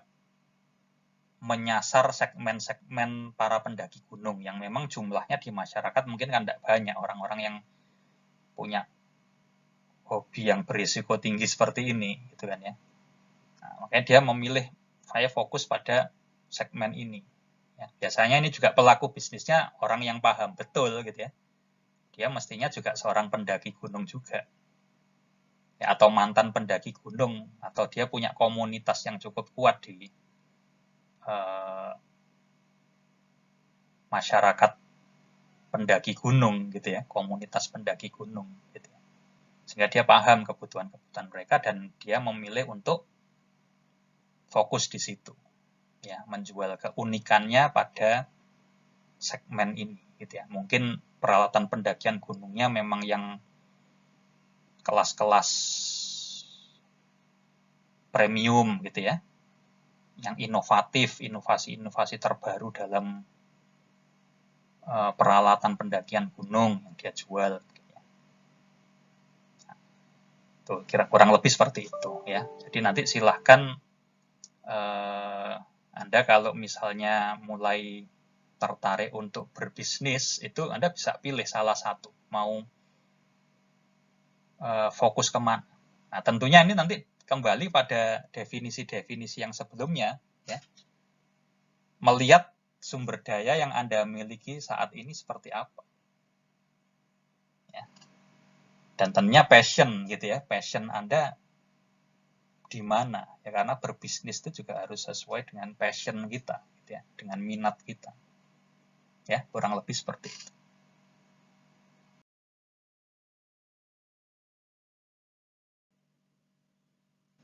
menyasar segmen-segmen para pendaki gunung yang memang jumlahnya di masyarakat mungkin kan tidak banyak orang-orang yang punya hobi yang berisiko tinggi seperti ini, gitu kan ya. Nah, makanya dia memilih saya fokus pada segmen ini. Ya, biasanya ini juga pelaku bisnisnya orang yang paham betul, gitu ya. Dia mestinya juga seorang pendaki gunung juga. Ya, atau mantan pendaki gunung, atau dia punya komunitas yang cukup kuat di masyarakat pendaki gunung gitu ya, komunitas pendaki gunung gitu ya. Sehingga dia paham kebutuhan-kebutuhan mereka dan dia memilih untuk fokus di situ. Ya, menjual keunikannya pada segmen ini gitu ya. Mungkin peralatan pendakian gunungnya memang yang kelas-kelas premium gitu ya. Yang inovatif, inovasi-inovasi terbaru dalam peralatan pendakian gunung yang dia jual. Tuh, kurang lebih seperti itu ya. Jadi nanti silahkan Anda kalau misalnya mulai tertarik untuk berbisnis, itu Anda bisa pilih salah satu, mau fokus kemana. Nah, tentunya ini nanti kembali pada definisi-definisi yang sebelumnya, ya. Melihat sumber daya yang Anda miliki saat ini seperti apa. Ya. Dan tentunya passion gitu ya, passion Anda di mana ya, karena berbisnis itu juga harus sesuai dengan passion kita gitu ya, dengan minat kita ya, kurang lebih seperti itu.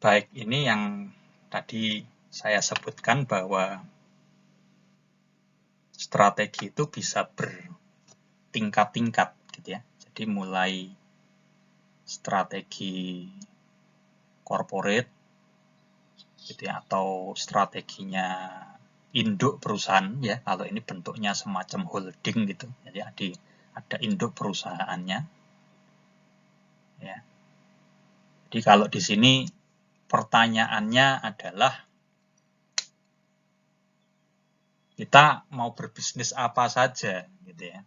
Baik, ini yang tadi saya sebutkan bahwa strategi itu bisa bertingkat-tingkat gitu ya. Jadi mulai strategi corporate gitu ya, atau strateginya induk perusahaan ya, kalau ini bentuknya semacam holding gitu. Jadi ada induk perusahaannya ya. Jadi kalau di sini pertanyaannya adalah kita mau berbisnis apa saja gitu ya.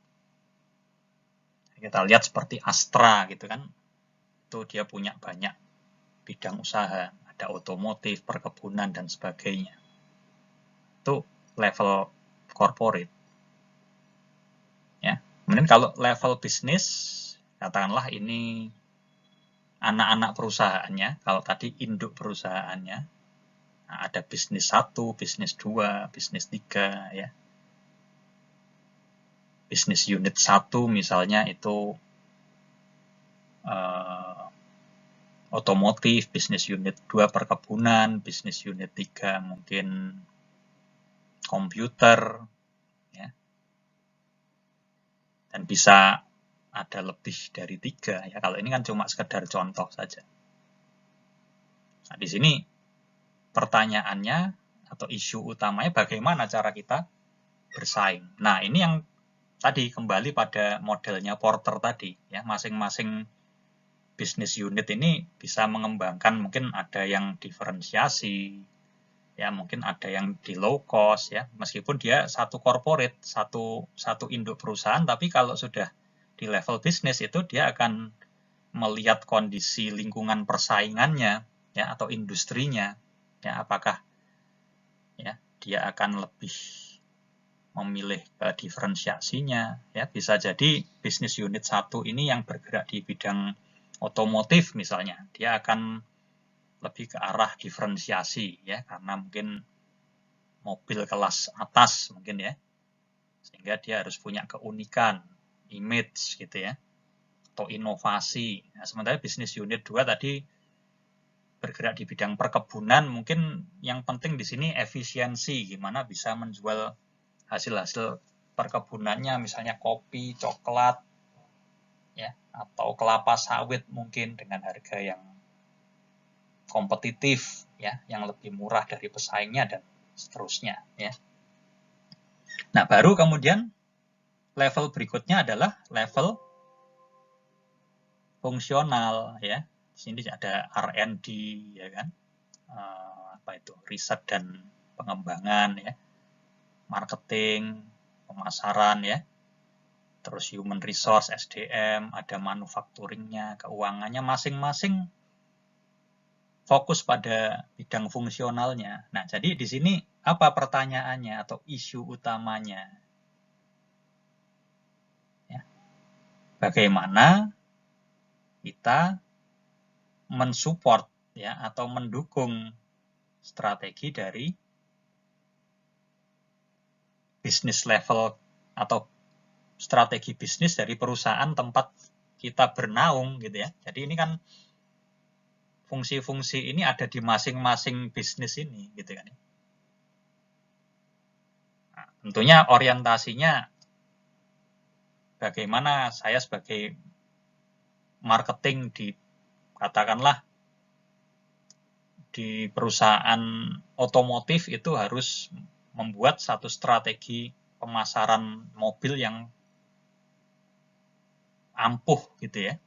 Kita lihat seperti Astra gitu kan, itu dia punya banyak bidang usaha, ada otomotif, perkebunan dan sebagainya. Itu level corporate. Ya. Kemudian kalau level bisnis, katakanlah ini anak-anak perusahaannya, kalau tadi induk perusahaannya, nah, ada bisnis 1, bisnis 2, bisnis 3 ya. Bisnis unit 1 misalnya itu otomotif, bisnis unit 2 perkebunan, bisnis unit 3 mungkin komputer, ya. Dan bisa ada lebih dari 3 ya. Kalau ini kan cuma sekedar contoh saja. Nah, di sini pertanyaannya atau isu utamanya bagaimana cara kita bersaing. Nah, ini yang tadi kembali pada modelnya Porter tadi ya, masing-masing bisnis unit ini bisa mengembangkan, mungkin ada yang diferensiasi, ya mungkin ada yang di low cost ya, meskipun dia satu corporate, satu induk perusahaan, tapi kalau sudah di level bisnis itu dia akan melihat kondisi lingkungan persaingannya ya atau industrinya ya, apakah ya dia akan lebih memilih diferensiasinya ya. Bisa jadi bisnis unit 1 ini yang bergerak di bidang otomotif misalnya, dia akan lebih ke arah diferensiasi ya, karena mungkin mobil kelas atas mungkin ya, sehingga dia harus punya keunikan, image gitu ya, atau inovasi. Nah, sementara bisnis unit 2 tadi bergerak di bidang perkebunan, mungkin yang penting di sini efisiensi, gimana bisa menjual hasil-hasil perkebunannya, misalnya kopi, coklat, ya, atau kelapa sawit mungkin dengan harga yang kompetitif, ya, yang lebih murah dari pesaingnya dan seterusnya, ya. Nah, baru kemudian level berikutnya adalah level fungsional, ya. Di sini ada R&D, ya kan, apa itu, riset dan pengembangan, ya, marketing, pemasaran, ya. Terus human resource, SDM, ada manufacturing-nya, keuangannya, masing-masing fokus pada bidang fungsionalnya. Nah, jadi di sini apa pertanyaannya atau isu utamanya? Ya. Bagaimana kita mensupport ya atau mendukung strategi dari bisnis level atau strategi bisnis dari perusahaan tempat kita bernaung gitu ya. Jadi ini kan fungsi-fungsi ini ada di masing-masing bisnis ini gitu kan. Nah, tentunya orientasinya bagaimana saya sebagai marketing di katakanlah di perusahaan otomotif itu harus membuat satu strategi pemasaran mobil yang ampuh gitu ya,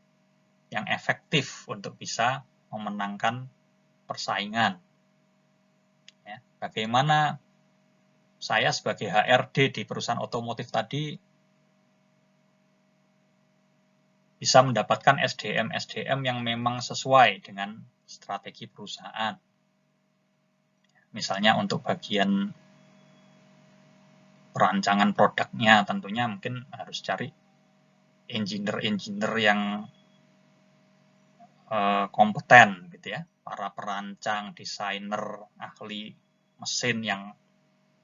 yang efektif untuk bisa memenangkan persaingan. Ya, bagaimana saya sebagai HRD di perusahaan otomotif tadi bisa mendapatkan SDM yang memang sesuai dengan strategi perusahaan. Misalnya untuk bagian perancangan produknya tentunya mungkin harus cari engineer yang kompeten gitu ya, para perancang, desainer, ahli mesin yang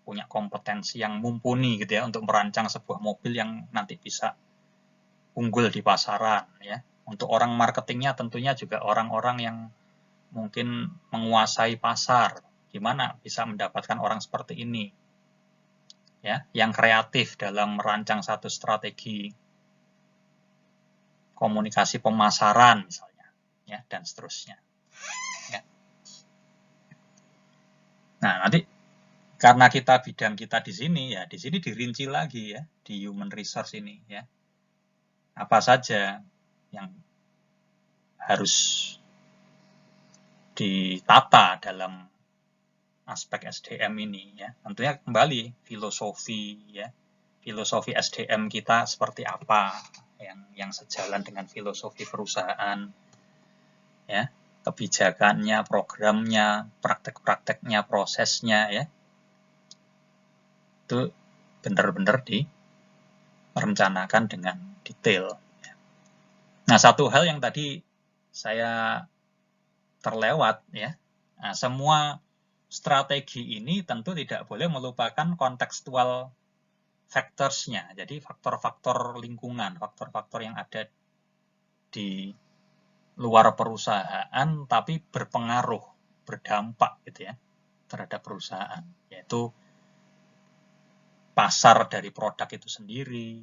punya kompetensi yang mumpuni gitu ya untuk merancang sebuah mobil yang nanti bisa unggul di pasaran ya. Untuk orang marketingnya tentunya juga orang-orang yang mungkin menguasai pasar, gimana bisa mendapatkan orang seperti ini ya, yang kreatif dalam merancang satu strategi komunikasi pemasaran misalnya ya, dan seterusnya ya. Nah, nanti karena bidang kita di sini ya, di sini dirinci lagi ya di human resource ini ya, apa saja yang harus ditata dalam aspek SDM ini ya. Tentunya kembali filosofi ya, filosofi SDM kita seperti apa yang sejalan dengan filosofi perusahaan ya, kebijakannya, programnya, praktek-prakteknya, prosesnya ya, itu benar-benar direncanakan dengan detail. Nah, satu hal yang tadi saya terlewat ya, nah, semua strategi ini tentu tidak boleh melupakan kontekstual factors-nya. Jadi faktor-faktor lingkungan, faktor-faktor yang ada di luar perusahaan tapi berpengaruh, berdampak gitu ya terhadap perusahaan, yaitu pasar dari produk itu sendiri,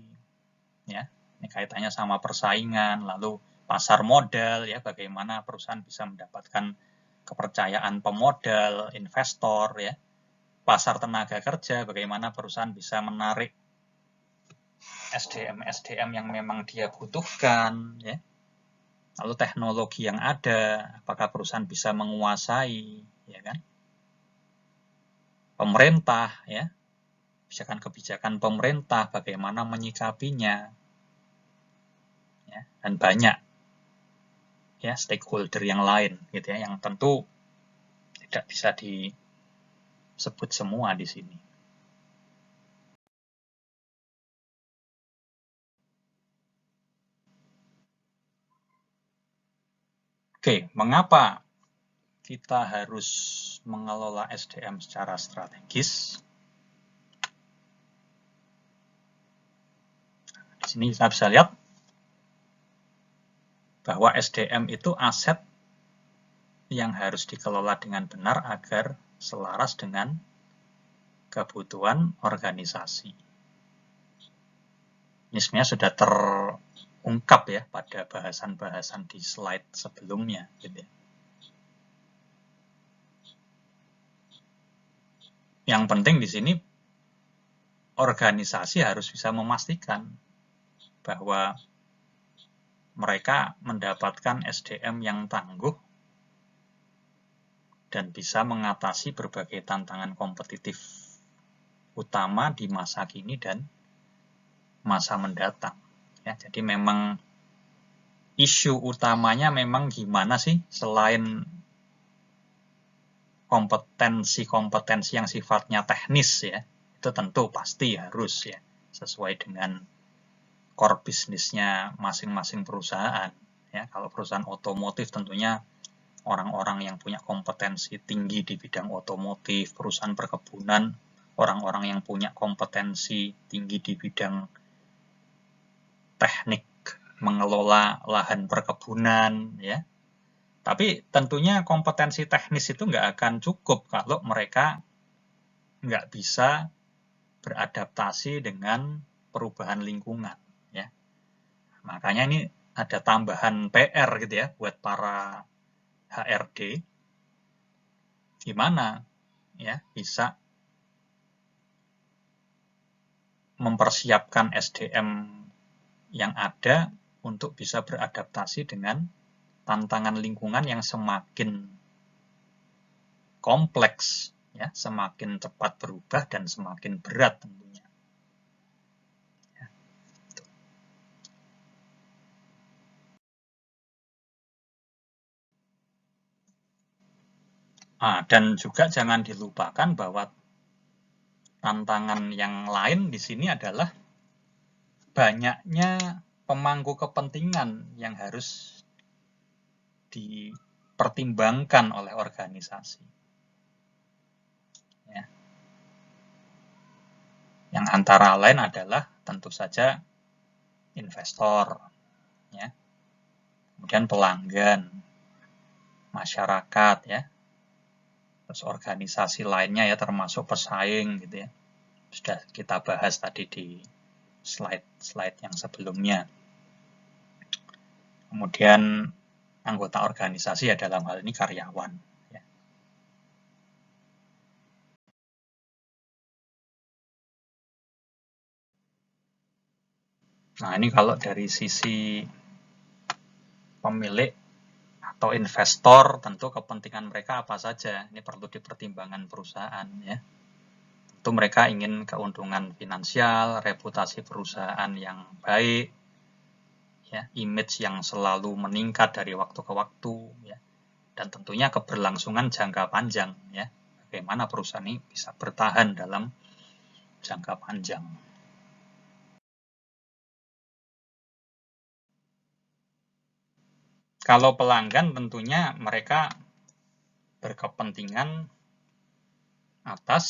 ya. Ini kaitannya sama persaingan, lalu pasar modal, ya, bagaimana perusahaan bisa mendapatkan kepercayaan pemodal, investor, ya. Pasar tenaga kerja, bagaimana perusahaan bisa menarik SDM yang memang dia butuhkan, ya. Lalu teknologi yang ada, apakah perusahaan bisa menguasai, ya kan? Pemerintah, ya. Kebijakan pemerintah, bagaimana menyikapinya, ya, dan banyak ya stakeholder yang lain gitu ya, yang tentu tidak bisa disebut semua di sini. Oke, mengapa kita harus mengelola SDM secara strategis? Di sini kita bisa lihat bahwa SDM itu aset yang harus dikelola dengan benar agar selaras dengan kebutuhan organisasi. Ini sebenarnya sudah terungkap ya pada bahasan-bahasan di slide sebelumnya, gitu ya. Yang penting di sini organisasi harus bisa memastikan bahwa mereka mendapatkan SDM yang tangguh dan bisa mengatasi berbagai tantangan kompetitif utama di masa kini dan masa mendatang. Ya, jadi memang isu utamanya memang gimana sih selain kompetensi-kompetensi yang sifatnya teknis ya, itu tentu pasti harus ya sesuai dengan core bisnisnya masing-masing perusahaan. Ya, kalau perusahaan otomotif tentunya orang-orang yang punya kompetensi tinggi di bidang otomotif, perusahaan perkebunan, orang-orang yang punya kompetensi tinggi di bidang teknik mengelola lahan perkebunan, ya. Tapi tentunya kompetensi teknis itu nggak akan cukup kalau mereka nggak bisa beradaptasi dengan perubahan lingkungan, ya. Makanya ini ada tambahan PR gitu ya buat para HRD, gimana ya bisa mempersiapkan SDM yang ada untuk bisa beradaptasi dengan tantangan lingkungan yang semakin kompleks, ya, semakin cepat berubah dan semakin berat tentunya. Ya. Dan juga jangan dilupakan bahwa tantangan yang lain di sini adalah banyaknya pemangku kepentingan yang harus dipertimbangkan oleh organisasi. Ya. Yang antara lain adalah tentu saja investor, ya. Kemudian pelanggan, masyarakat, ya. Terus organisasi lainnya ya termasuk pesaing gitu ya. Sudah kita bahas tadi di slide yang sebelumnya. Kemudian anggota organisasi ya dalam hal ini karyawan. Ya. Nah ini kalau dari sisi pemilik atau investor tentu kepentingan mereka apa saja. Ini perlu dipertimbangkan perusahaan ya. Tentu mereka ingin keuntungan finansial, reputasi perusahaan yang baik, ya, image yang selalu meningkat dari waktu ke waktu, ya, dan tentunya keberlangsungan jangka panjang, ya, bagaimana perusahaan ini bisa bertahan dalam jangka panjang. Kalau pelanggan tentunya mereka berkepentingan atas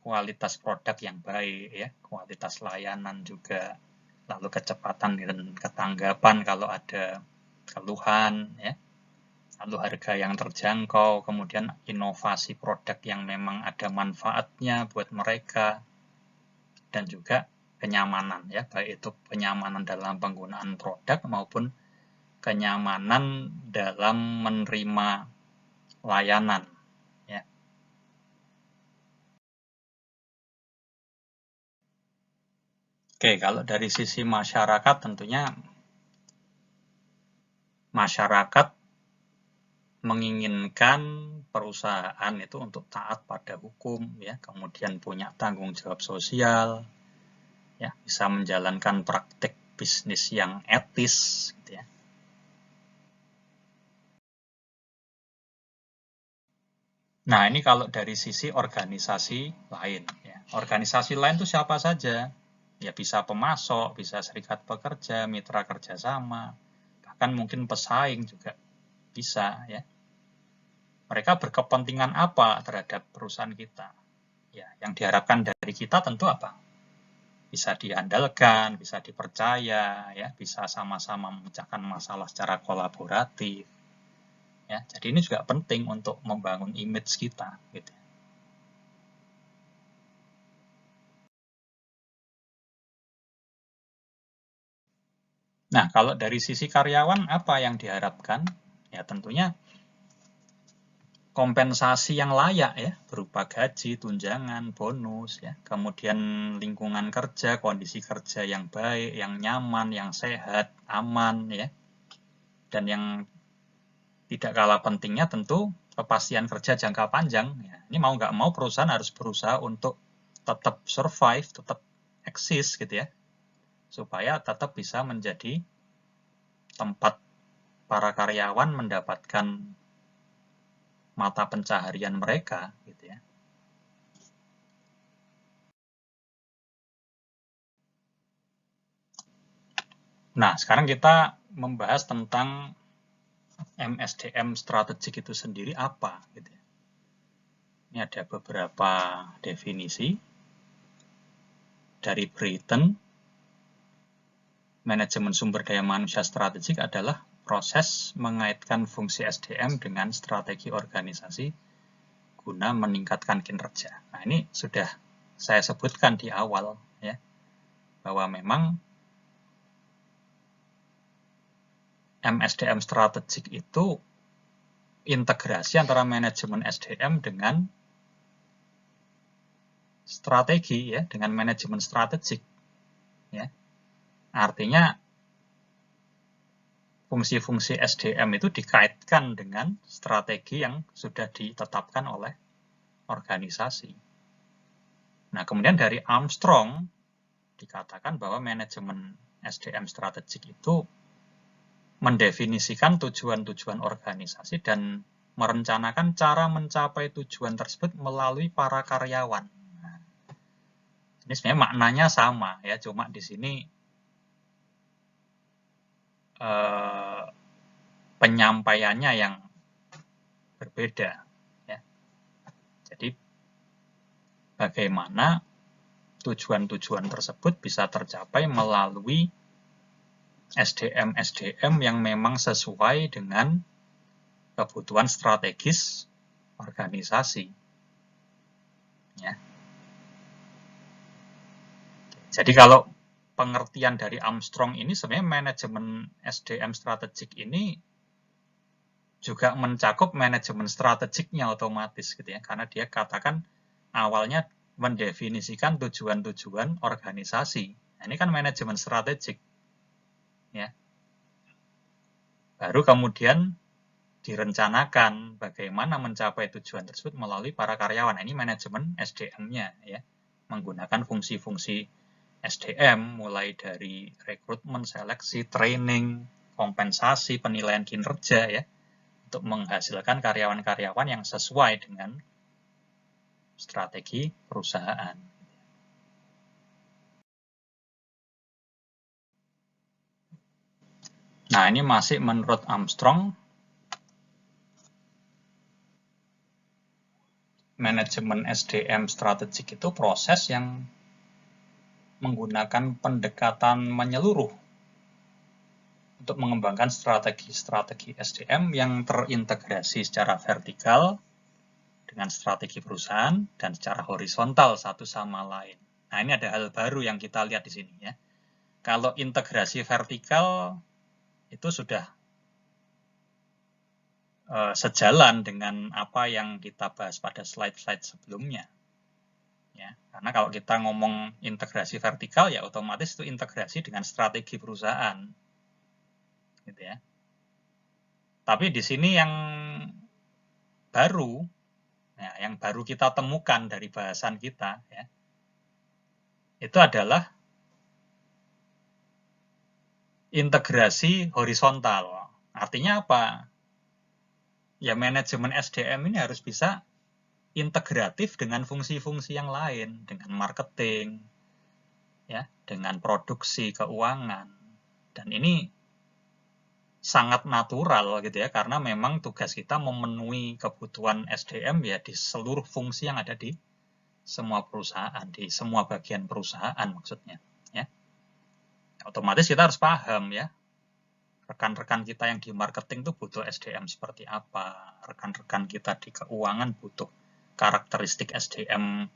kualitas produk yang baik, ya, kualitas layanan juga, lalu kecepatan dan ketanggapan kalau ada keluhan, ya. Lalu harga yang terjangkau, kemudian inovasi produk yang memang ada manfaatnya buat mereka, dan juga kenyamanan, ya, baik itu kenyamanan dalam penggunaan produk maupun kenyamanan dalam menerima layanan. Ya. Oke, kalau dari sisi masyarakat tentunya masyarakat menginginkan perusahaan itu untuk taat pada hukum, ya, kemudian punya tanggung jawab sosial, ya, bisa menjalankan praktik bisnis yang etis, gitu ya. Nah, ini kalau dari sisi organisasi lain, ya. Organisasi lain itu siapa saja? Ya, bisa pemasok, bisa serikat pekerja, mitra kerjasama, bahkan mungkin pesaing juga bisa, ya. Mereka berkepentingan apa terhadap perusahaan kita? Ya, yang diharapkan dari kita tentu apa? Bisa diandalkan, bisa dipercaya, ya, bisa sama-sama memecahkan masalah secara kolaboratif. Ya, jadi ini juga penting untuk membangun image kita, gitu. Nah, kalau dari sisi karyawan apa yang diharapkan? Ya, tentunya kompensasi yang layak, ya, berupa gaji, tunjangan, bonus, ya, kemudian lingkungan kerja, kondisi kerja yang baik, yang nyaman, yang sehat, aman, ya, dan yang tidak kalah pentingnya tentu kepastian kerja jangka panjang. Ya. Ini mau nggak mau perusahaan harus berusaha untuk tetap survive, tetap eksis, gitu ya, supaya tetap bisa menjadi tempat para karyawan mendapatkan mata pencaharian mereka, gitu ya. Nah, sekarang kita membahas tentang MSDM strategik itu sendiri apa, gitu ya. Ini ada beberapa definisi dari Britain. Manajemen sumber daya manusia strategik adalah proses mengaitkan fungsi SDM dengan strategi organisasi guna meningkatkan kinerja. Nah, ini sudah saya sebutkan di awal, ya, bahwa memang MSDM strategik itu integrasi antara manajemen SDM dengan strategi, ya, dengan manajemen strategik, ya. Artinya fungsi-fungsi SDM itu dikaitkan dengan strategi yang sudah ditetapkan oleh organisasi. Nah, kemudian dari Armstrong dikatakan bahwa manajemen SDM strategik itu mendefinisikan tujuan-tujuan organisasi dan merencanakan cara mencapai tujuan tersebut melalui para karyawan. Nah, ini sebenarnya maknanya sama, ya, cuma di sini penyampaiannya yang berbeda, ya. Jadi bagaimana tujuan-tujuan tersebut bisa tercapai melalui SDM yang memang sesuai dengan kebutuhan strategis organisasi, ya. Jadi kalau pengertian dari Armstrong ini sebenarnya manajemen SDM strategik ini juga mencakup manajemen strategiknya otomatis, gitu ya, karena dia katakan awalnya mendefinisikan tujuan-tujuan organisasi. Nah, ini kan manajemen strategik, ya. Baru kemudian direncanakan bagaimana mencapai tujuan tersebut melalui para karyawan. Nah, ini manajemen SDM-nya, ya, menggunakan fungsi-fungsi SDM mulai dari rekrutmen, seleksi, training, kompensasi, penilaian kinerja, ya, untuk menghasilkan karyawan-karyawan yang sesuai dengan strategi perusahaan. Nah, ini masih menurut Armstrong, manajemen SDM strategik itu proses yang menggunakan pendekatan menyeluruh untuk mengembangkan strategi-strategi SDM yang terintegrasi secara vertikal dengan strategi perusahaan dan secara horizontal satu sama lain. Nah, ini ada hal baru yang kita lihat di sini ya. Kalau integrasi vertikal itu sudah sejalan dengan apa yang kita bahas pada slide-slide sebelumnya. Ya, karena kalau kita ngomong integrasi vertikal ya otomatis itu integrasi dengan strategi perusahaan. Gitu ya. Tapi di sini yang baru, ya, yang baru kita temukan dari bahasan kita, ya, itu adalah integrasi horizontal. Artinya apa? Ya manajemen SDM ini harus bisa integratif dengan fungsi-fungsi yang lain, dengan marketing, ya, dengan produksi, keuangan. Dan ini sangat natural gitu ya, karena memang tugas kita memenuhi kebutuhan SDM ya di seluruh fungsi yang ada di semua perusahaan, di semua bagian perusahaan maksudnya. Ya. Otomatis kita harus paham ya, rekan-rekan kita yang di marketing itu butuh SDM seperti apa, rekan-rekan kita di keuangan butuh karakteristik SDM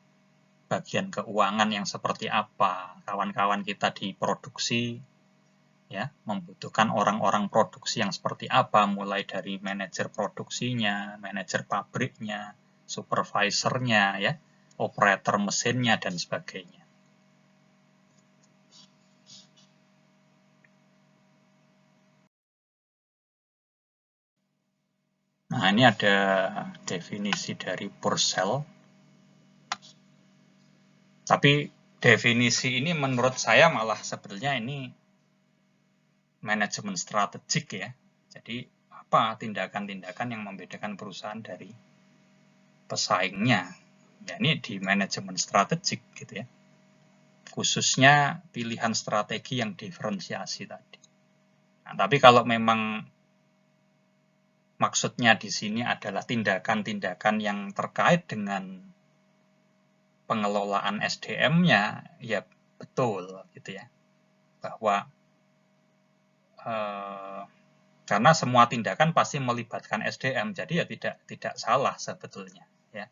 bagian keuangan yang seperti apa, kawan-kawan kita di produksi ya membutuhkan orang-orang produksi yang seperti apa, mulai dari manajer produksinya, manajer pabriknya, supervisornya ya, operator mesinnya dan sebagainya. Nah, ini ada definisi dari Purcell. Tapi definisi ini menurut saya malah sebenarnya ini manajemen strategik ya. Jadi apa tindakan-tindakan yang membedakan perusahaan dari pesaingnya? Ya ini di manajemen strategik gitu ya. Khususnya pilihan strategi yang diferensiasi tadi. Nah, tapi kalau memang maksudnya di sini adalah tindakan-tindakan yang terkait dengan pengelolaan SDM-nya, ya betul gitu ya. Bahwa karena semua tindakan pasti melibatkan SDM, jadi ya tidak salah sebetulnya ya.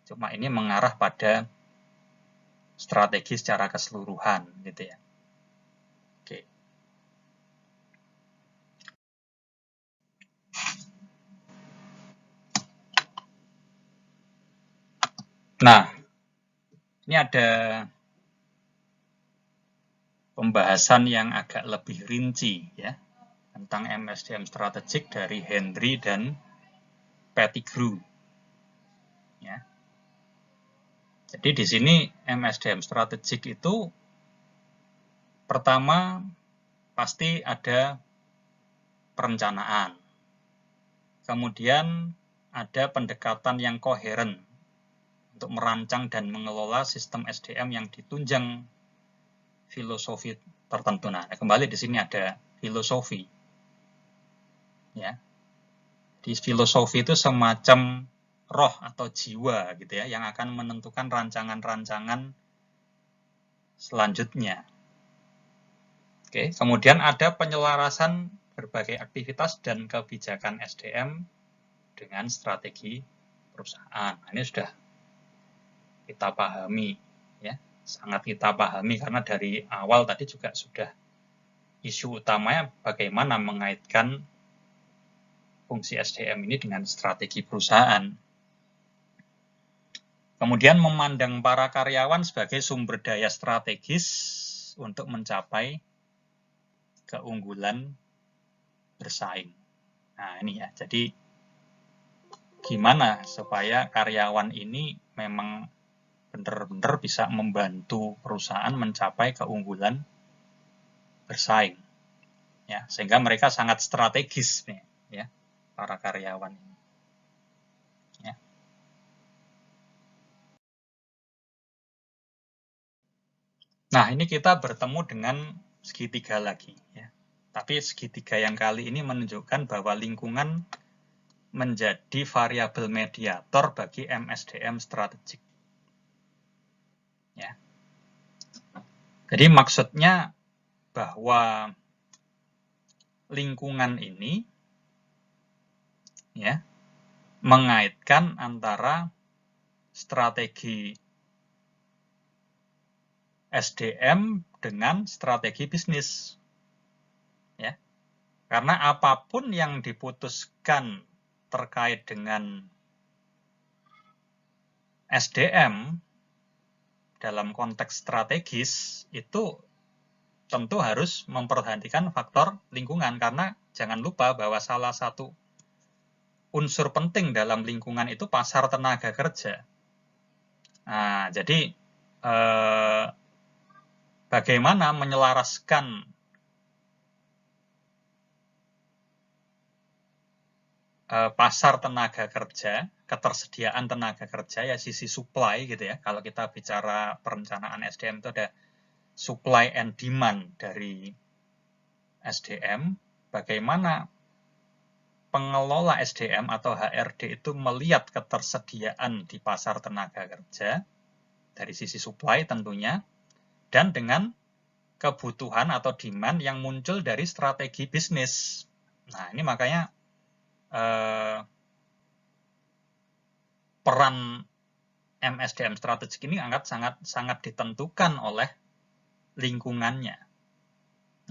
Cuma ini mengarah pada strategi secara keseluruhan gitu ya. Oke. Nah, ini ada pembahasan yang agak lebih rinci ya tentang MSDM strategik dari Henry dan Pettigrew. Ya. Jadi di sini MSDM strategik itu pertama pasti ada perencanaan. Kemudian ada pendekatan yang koheren untuk merancang dan mengelola sistem SDM yang ditunjang filosofi tertentu. Nah, kembali di sini ada filosofi. Ya. Di filosofi itu semacam roh atau jiwa gitu ya yang akan menentukan rancangan-rancangan selanjutnya. Oke, kemudian ada penyelarasan berbagai aktivitas dan kebijakan SDM dengan strategi perusahaan. Nah, ini sudah kita pahami ya, sangat kita pahami karena dari awal tadi juga sudah isu utamanya bagaimana mengaitkan fungsi SDM ini dengan strategi perusahaan. Kemudian memandang para karyawan sebagai sumber daya strategis untuk mencapai keunggulan bersaing. Nah ini ya, jadi gimana supaya karyawan ini memang benar-benar bisa membantu perusahaan mencapai keunggulan bersaing. Ya, sehingga mereka sangat strategis nih, ya, para karyawan ini. Ya. Nah, ini kita bertemu dengan segitiga lagi. Ya. Tapi segitiga yang kali ini menunjukkan bahwa lingkungan menjadi variabel mediator bagi MSDM strategik. Ya. Jadi maksudnya bahwa lingkungan ini ya mengaitkan antara strategi SDM dengan strategi bisnis. Ya. Karena apapun yang diputuskan terkait dengan SDM dalam konteks strategis itu tentu harus memperhatikan faktor lingkungan, karena jangan lupa bahwa salah satu unsur penting dalam lingkungan itu pasar tenaga kerja. Nah, jadi bagaimana menyelaraskan pasar tenaga kerja, ketersediaan tenaga kerja, ya sisi supply gitu ya. Kalau kita bicara perencanaan SDM itu ada supply and demand dari SDM, bagaimana pengelola SDM atau HRD itu melihat ketersediaan di pasar tenaga kerja dari sisi supply tentunya, dan dengan kebutuhan atau demand yang muncul dari strategi bisnis. Nah, ini makanya peran MSDM strategik ini sangat ditentukan oleh lingkungannya.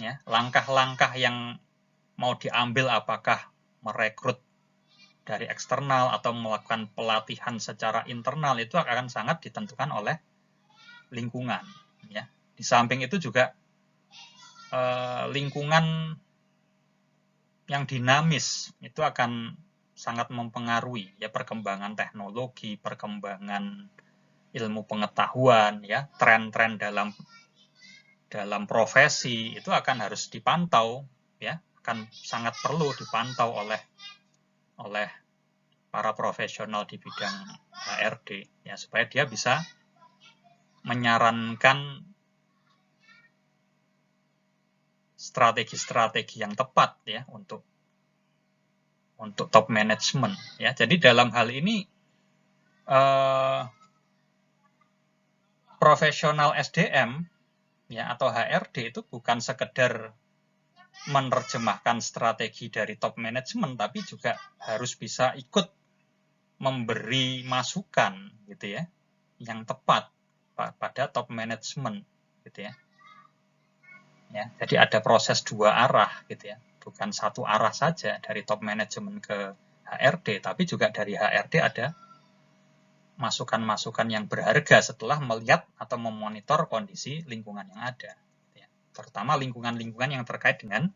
Ya, langkah-langkah yang mau diambil, apakah merekrut dari eksternal atau melakukan pelatihan secara internal, itu akan sangat ditentukan oleh lingkungan. Ya, di samping itu juga lingkungan yang dinamis itu akan sangat mempengaruhi ya perkembangan teknologi, perkembangan ilmu pengetahuan, ya tren-tren dalam profesi itu akan harus dipantau, ya akan sangat perlu dipantau oleh para profesional di bidang HRD ya, supaya dia bisa menyarankan strategi-strategi yang tepat ya untuk top management ya. Jadi dalam hal ini profesional SDM ya atau HRD itu bukan sekedar menerjemahkan strategi dari top management, tapi juga harus bisa ikut memberi masukan gitu ya yang tepat pada top management gitu ya. Ya, jadi ada proses dua arah gitu ya, bukan satu arah saja dari top management ke HRD, tapi juga dari HRD ada masukan-masukan yang berharga setelah melihat atau memonitor kondisi lingkungan yang ada, ya. Terutama lingkungan-lingkungan yang terkait dengan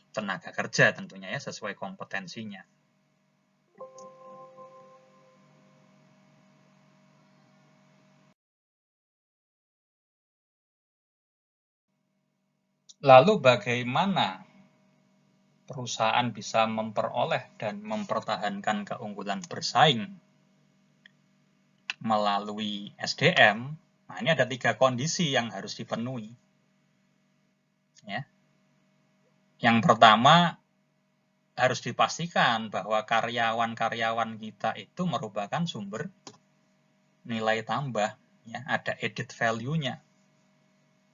tenaga kerja tentunya ya, sesuai kompetensinya. Lalu bagaimana perusahaan bisa memperoleh dan mempertahankan keunggulan bersaing melalui SDM? Nah, ini ada 3 kondisi yang harus dipenuhi. Ya. Yang pertama, harus dipastikan bahwa karyawan-karyawan kita itu merupakan sumber nilai tambah, ya, ada added value-nya.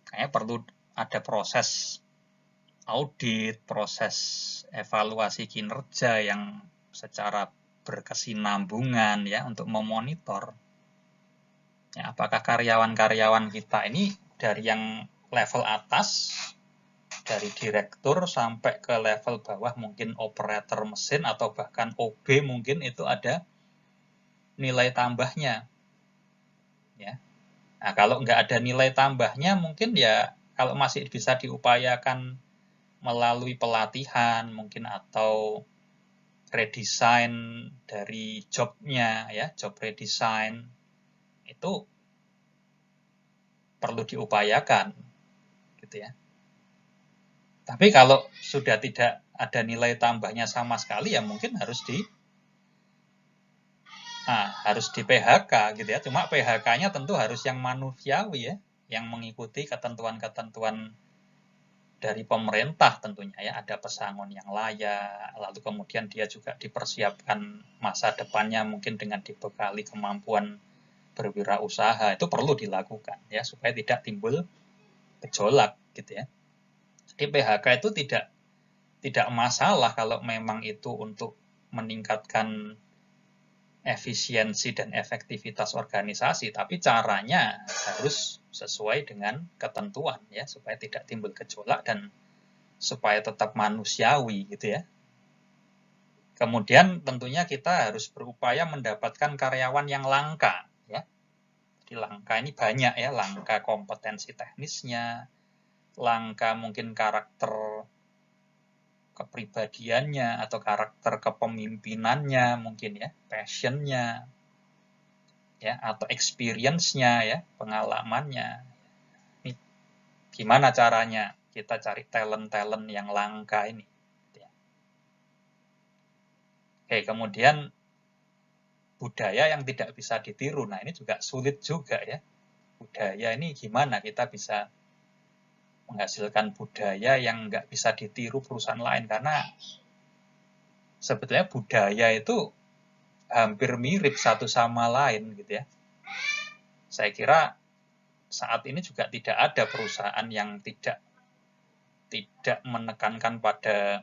Kayaknya perlu ada proses audit, proses evaluasi kinerja yang secara berkesinambungan ya untuk memonitor ya, apakah karyawan-karyawan kita ini dari yang level atas, dari direktur sampai ke level bawah, mungkin operator mesin atau bahkan OB, mungkin itu ada nilai tambahnya. Ya. Nah, kalau nggak ada nilai tambahnya, mungkin ya kalau masih bisa diupayakan melalui pelatihan mungkin atau redesign dari jobnya ya, job redesign itu perlu diupayakan gitu ya. Tapi kalau sudah tidak ada nilai tambahnya sama sekali, ya mungkin harus di PHK gitu ya. Cuma PHK-nya tentu harus yang manusiawi ya, yang mengikuti ketentuan-ketentuan dari pemerintah tentunya ya, ada pesangon yang layak, lalu kemudian dia juga dipersiapkan masa depannya mungkin dengan dibekali kemampuan berwirausaha, itu perlu dilakukan ya supaya tidak timbul gejolak gitu ya. Jadi PHK itu tidak masalah kalau memang itu untuk meningkatkan efisiensi dan efektivitas organisasi, tapi caranya harus sesuai dengan ketentuan ya, supaya tidak timbul gejolak dan supaya tetap manusiawi gitu ya. Kemudian tentunya kita harus berupaya mendapatkan karyawan yang langka ya. Jadi langka ini banyak ya, langka kompetensi teknisnya, langka mungkin karakter kepribadiannya atau karakter kepemimpinannya mungkin ya, passionnya ya, atau experience-nya ya, pengalamannya. Ini gimana caranya kita cari talent-talent yang langka ini. Oke, kemudian budaya yang tidak bisa ditiru. Nah, ini juga sulit juga ya. Budaya ini gimana kita bisa menghasilkan budaya yang nggak bisa ditiru perusahaan lain, karena sebetulnya budaya itu hampir mirip satu sama lain gitu ya. Saya kira saat ini juga tidak ada perusahaan yang tidak menekankan pada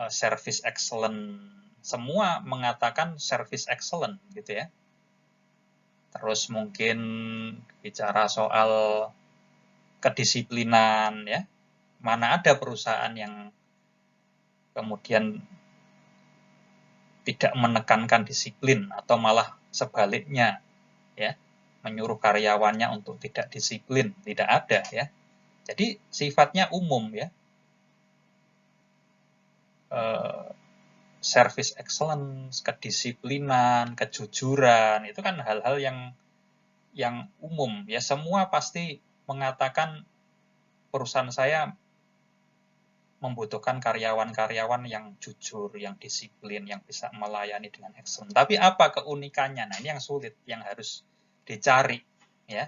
service excellent. Semua mengatakan service excellent gitu ya. Terus mungkin bicara soal kedisiplinan ya. Mana ada perusahaan yang kemudian tidak menekankan disiplin atau malah sebaliknya ya, menyuruh karyawannya untuk tidak disiplin, tidak ada ya. Jadi sifatnya umum ya. Service excellence, kedisiplinan, kejujuran, itu kan hal-hal yang umum ya. Semua pasti mengatakan perusahaan saya membutuhkan karyawan-karyawan yang jujur, yang disiplin, yang bisa melayani dengan excellent. Tapi apa keunikannya? Nah, ini yang sulit, yang harus dicari ya.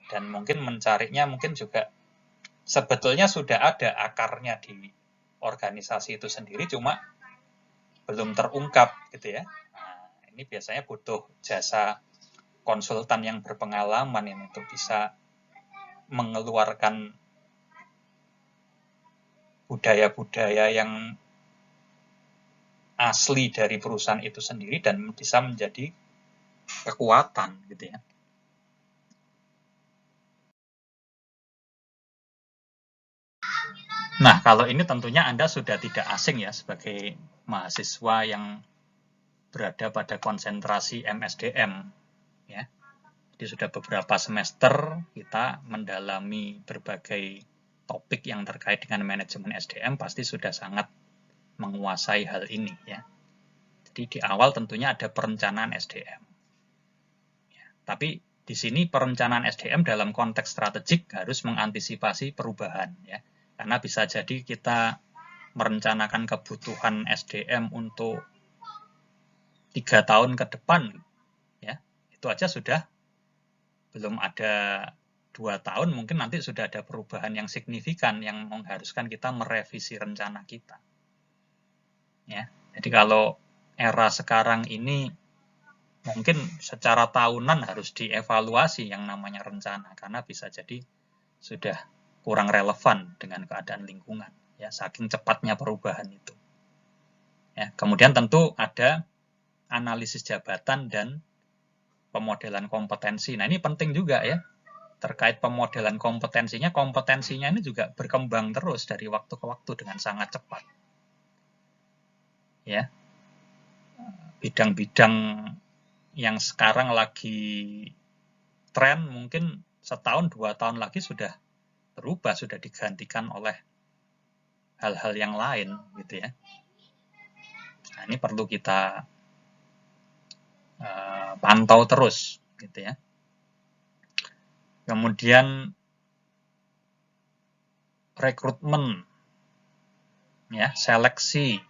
Dan mungkin mencarinya mungkin juga sebetulnya sudah ada akarnya di organisasi itu sendiri, cuma belum terungkap gitu ya. Nah, ini biasanya butuh jasa konsultan yang berpengalaman ini untuk bisa mengeluarkan budaya-budaya yang asli dari perusahaan itu sendiri dan bisa menjadi kekuatan gitu ya. Nah, kalau ini tentunya Anda sudah tidak asing ya sebagai mahasiswa yang berada pada konsentrasi MSDM ya. Jadi sudah beberapa semester kita mendalami berbagai topik yang terkait dengan manajemen SDM, pasti sudah sangat menguasai hal ini ya. Jadi di awal tentunya ada perencanaan SDM. Ya, tapi di sini perencanaan SDM dalam konteks strategik harus mengantisipasi perubahan ya. Karena bisa jadi kita merencanakan kebutuhan SDM untuk 3 tahun ke depan ya. Itu aja sudah belum ada 2 tahun, mungkin nanti sudah ada perubahan yang signifikan yang mengharuskan kita merevisi rencana kita. Ya, jadi kalau era sekarang ini mungkin secara tahunan harus dievaluasi yang namanya rencana, karena bisa jadi sudah kurang relevan dengan keadaan lingkungan, ya saking cepatnya perubahan itu. Ya, kemudian tentu ada analisis jabatan dan pemodelan kompetensi. Nah, ini penting juga ya. Terkait pemodelan kompetensinya ini juga berkembang terus dari waktu ke waktu dengan sangat cepat. Ya. Bidang-bidang yang sekarang lagi tren mungkin setahun 2 tahun lagi sudah berubah, sudah digantikan oleh hal-hal yang lain gitu ya. Nah, ini perlu kita pantau terus gitu ya. Kemudian rekrutmen, ya, seleksi,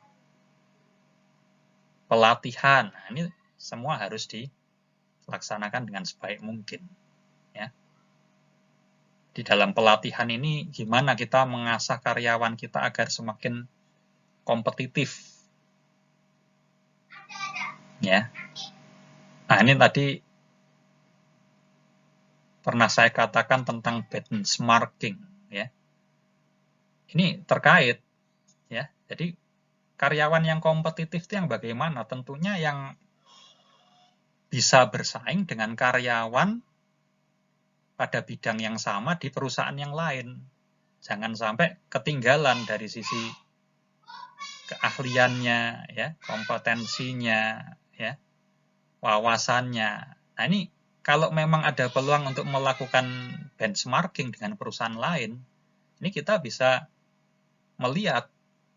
pelatihan, nah, ini semua harus dilaksanakan dengan sebaik mungkin. Ya. Di dalam pelatihan ini gimana kita mengasah karyawan kita agar semakin kompetitif. Ya. Nah, ini tadi pernah saya katakan tentang benchmarking, ya. ini terkait ya. Jadi karyawan yang kompetitif itu yang bagaimana? Tentunya yang bisa bersaing dengan karyawan pada bidang yang sama di perusahaan yang lain. Jangan sampai ketinggalan dari sisi keahliannya, ya, kompetensinya, ya, wawasannya. Nah, ini kalau memang ada peluang untuk melakukan benchmarking dengan perusahaan lain, ini kita bisa melihat.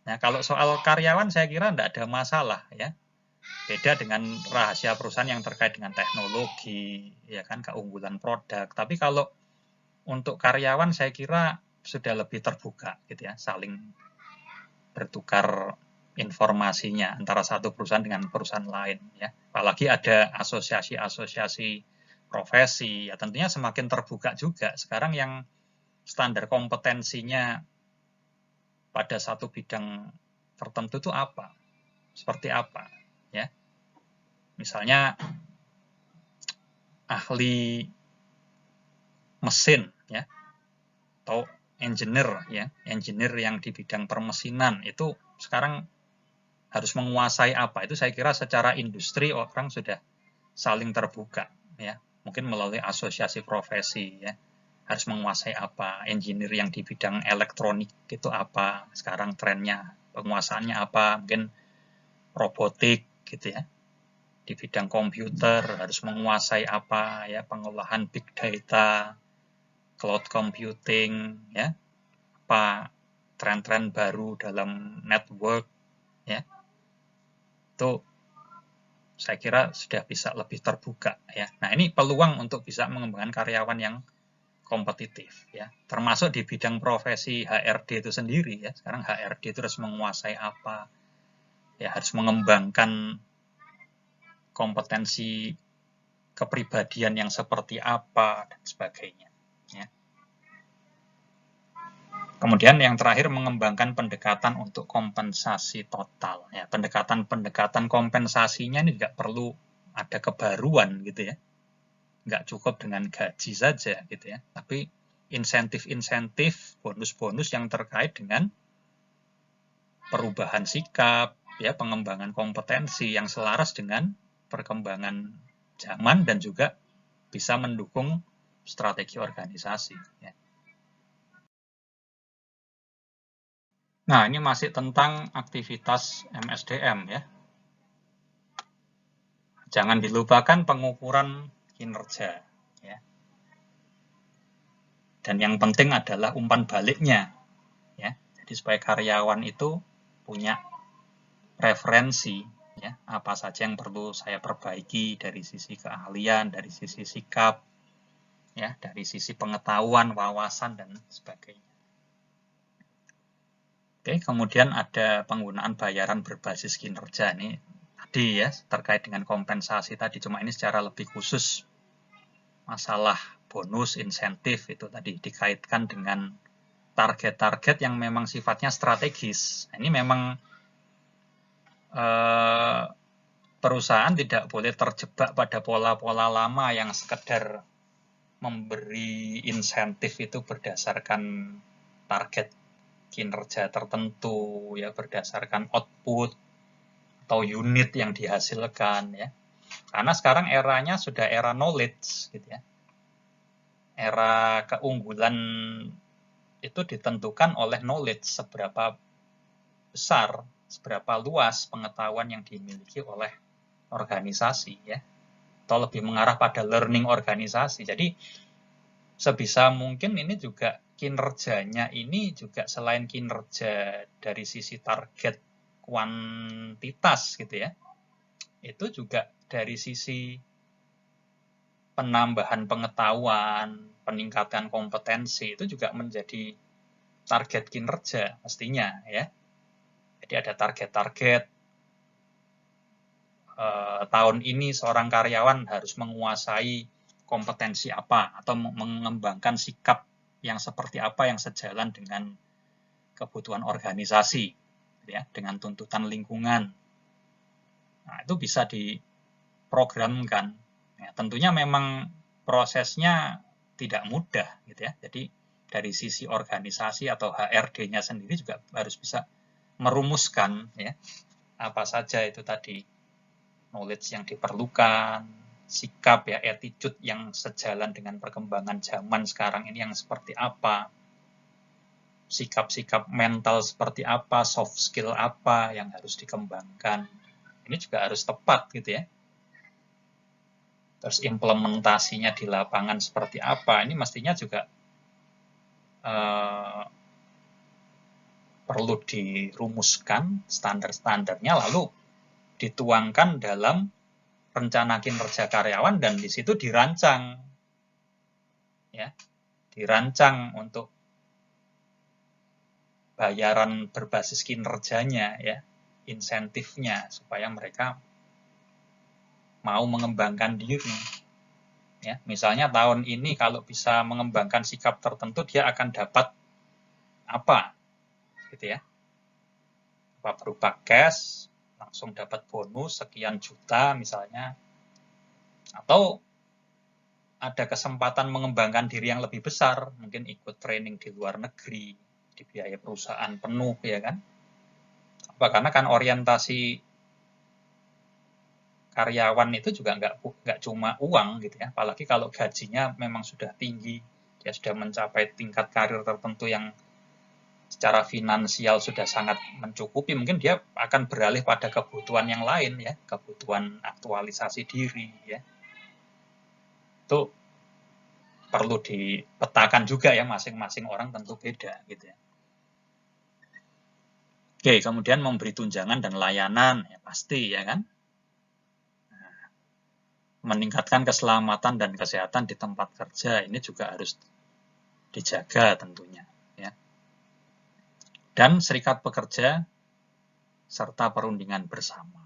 Nah, kalau soal karyawan saya kira tidak ada masalah, ya. Beda dengan rahasia perusahaan yang terkait dengan teknologi, ya kan, keunggulan produk. Tapi kalau untuk karyawan saya kira sudah lebih terbuka, gitu ya, saling bertukar informasinya antara satu perusahaan dengan perusahaan lain, ya. Apalagi ada asosiasi-asosiasi profesi, ya tentunya semakin terbuka juga. Sekarang yang standar kompetensinya pada satu bidang tertentu itu apa? Seperti apa, ya? Misalnya ahli mesin, ya, atau engineer, ya, engineer yang di bidang permesinan itu sekarang harus menguasai apa? Itu saya kira secara industri orang sudah saling terbuka, ya, mungkin melalui asosiasi profesi, ya, harus menguasai apa? Engineer yang di bidang elektronik itu apa? Sekarang trennya penguasaannya apa? Mungkin robotik, gitu ya. Di bidang komputer harus menguasai apa, ya, pengolahan big data, cloud computing, ya, apa tren-tren baru dalam network, ya, itu saya kira sudah bisa lebih terbuka, ya. Nah, ini peluang untuk bisa mengembangkan karyawan yang kompetitif, ya, termasuk di bidang profesi HRD itu sendiri, ya. Sekarang HRD itu harus menguasai apa, ya, harus mengembangkan kompetensi kepribadian yang seperti apa dan sebagainya, ya. Kemudian yang terakhir mengembangkan pendekatan untuk kompensasi total, ya. Pendekatan kompensasinya ini juga perlu ada kebaruan, gitu ya. Nggak cukup dengan gaji saja, gitu ya. Tapi insentif-insentif, bonus-bonus yang terkait dengan perubahan sikap, ya, pengembangan kompetensi yang selaras dengan perkembangan zaman dan juga bisa mendukung strategi organisasi, ya. Nah, ini masih tentang aktivitas MSDM, ya. Jangan dilupakan pengukuran kinerja, ya. Dan yang penting adalah umpan baliknya, ya. Jadi supaya karyawan itu punya referensi, ya, apa saja yang perlu saya perbaiki dari sisi keahlian, dari sisi sikap, ya, dari sisi pengetahuan, wawasan dan sebagainya. Oke, kemudian ada penggunaan bayaran berbasis kinerja. Ini tadi, ya, terkait dengan kompensasi tadi, cuma ini secara lebih khusus masalah bonus, insentif itu tadi dikaitkan dengan target-target yang memang sifatnya strategis. Ini memang perusahaan tidak boleh terjebak pada pola-pola lama yang sekedar memberi insentif itu berdasarkan target kinerja tertentu, ya, berdasarkan output atau unit yang dihasilkan, ya. Karena sekarang eranya sudah era knowledge, gitu ya. Era keunggulan itu ditentukan oleh knowledge, seberapa besar, seberapa luas pengetahuan yang dimiliki oleh organisasi, ya, atau lebih mengarah pada learning organisasi. Jadi sebisa mungkin ini juga kinerjanya ini juga selain kinerja dari sisi target kuantitas, gitu ya, itu juga dari sisi penambahan pengetahuan, peningkatan kompetensi itu juga menjadi target kinerja mestinya, ya. Jadi ada target-target tahun ini seorang karyawan harus menguasai kompetensi apa atau mengembangkan sikap yang seperti apa yang sejalan dengan kebutuhan organisasi, ya, dengan tuntutan lingkungan. Nah, itu bisa diprogramkan. Ya, tentunya memang prosesnya tidak mudah, gitu ya. Jadi dari sisi organisasi atau HRD-nya sendiri juga harus bisa merumuskan ya apa saja itu tadi knowledge yang diperlukan, sikap ya, attitude yang sejalan dengan perkembangan zaman sekarang ini yang seperti apa, sikap-sikap mental seperti apa, soft skill apa yang harus dikembangkan. Ini juga harus tepat gitu ya. Terus implementasinya di lapangan seperti apa, ini mestinya juga perlu dirumuskan standar-standarnya, lalu dituangkan dalam rencana kinerja karyawan, dan di situ dirancang ya, dirancang untuk bayaran berbasis kinerjanya ya, insentifnya supaya mereka mau mengembangkan diri ya. Misalnya tahun ini kalau bisa mengembangkan sikap tertentu, dia akan dapat apa gitu ya, apa berupa cash, langsung dapat bonus sekian juta misalnya, atau ada kesempatan mengembangkan diri yang lebih besar, mungkin ikut training di luar negeri, dibiayai perusahaan penuh ya kan. Apa karena kan orientasi karyawan itu juga nggak cuma uang gitu ya, apalagi kalau gajinya memang sudah tinggi, dia sudah mencapai tingkat karir tertentu yang secara finansial sudah sangat mencukupi, mungkin dia akan beralih pada kebutuhan yang lain ya, kebutuhan aktualisasi diri ya. Itu perlu dipetakan juga ya, masing-masing orang tentu beda gitu ya. Oke, kemudian memberi tunjangan dan layanan ya pasti ya kan. Meningkatkan keselamatan dan kesehatan di tempat kerja, ini juga harus dijaga tentunya ya. Dan serikat pekerja serta perundingan bersama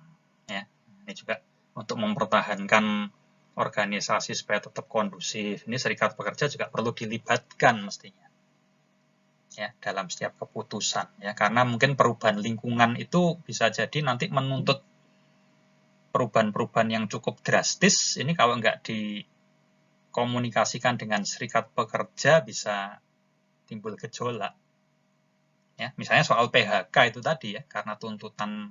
ya. Ini juga untuk mempertahankan organisasi supaya tetap kondusif. Ini serikat pekerja juga perlu dilibatkan mestinya ya dalam setiap keputusan ya, karena mungkin perubahan lingkungan itu bisa jadi nanti menuntut perubahan-perubahan yang cukup drastis. Ini kalau nggak dikomunikasikan dengan serikat pekerja bisa timbul gejolak ya. Misalnya soal PHK itu tadi ya, karena tuntutan